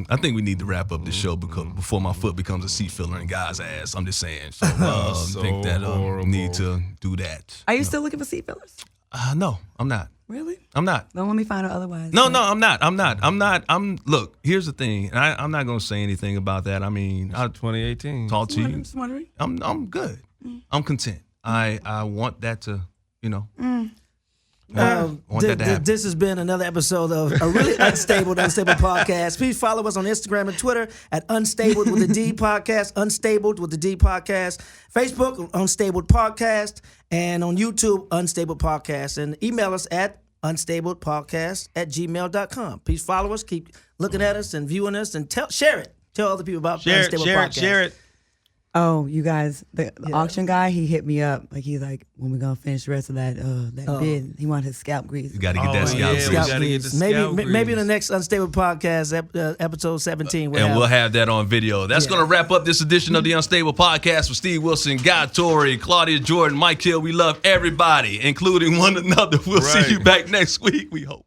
I think we need to wrap up the show before my foot becomes a seat filler in God's ass. I'm just saying. So, So I think that horrible. need to do that. Are you still looking for seat fillers? No, I'm not. Really? I'm not. Don't let me find out otherwise. No, I'm not. Look, here's the thing. And I'm not going to say anything about that. I mean, I 2018. talk to you. I'm just wondering. I'm good. I'm content. I want that to, want that to happen. This has been another episode of a really unstable podcast. Please follow us on Instagram and Twitter at Unstable with the D Podcast, Unstable with the D Podcast, Facebook, Unstable Podcast, and on YouTube, Unstable Podcast. And email us at unstablepodcast@gmail.com. Please follow us, keep looking at us and viewing us, and share it. Tell other people about Unstable Podcast. Share it. Oh, you guys, the auction guy, he hit me up. He's like, when we gonna finish the rest of that bid? He wanted his scalp grease. You got to get that scalp yeah, grease. we gotta get the scalp Maybe in the grease. next Unstable Podcast, episode 17. We'll have that on video. That's going to wrap up this edition of the Unstable Podcast with Steve Wilson, Guy Torrey, Claudia Jordan, Mike Hill. We love everybody, including one another. We'll see you back next week, we hope.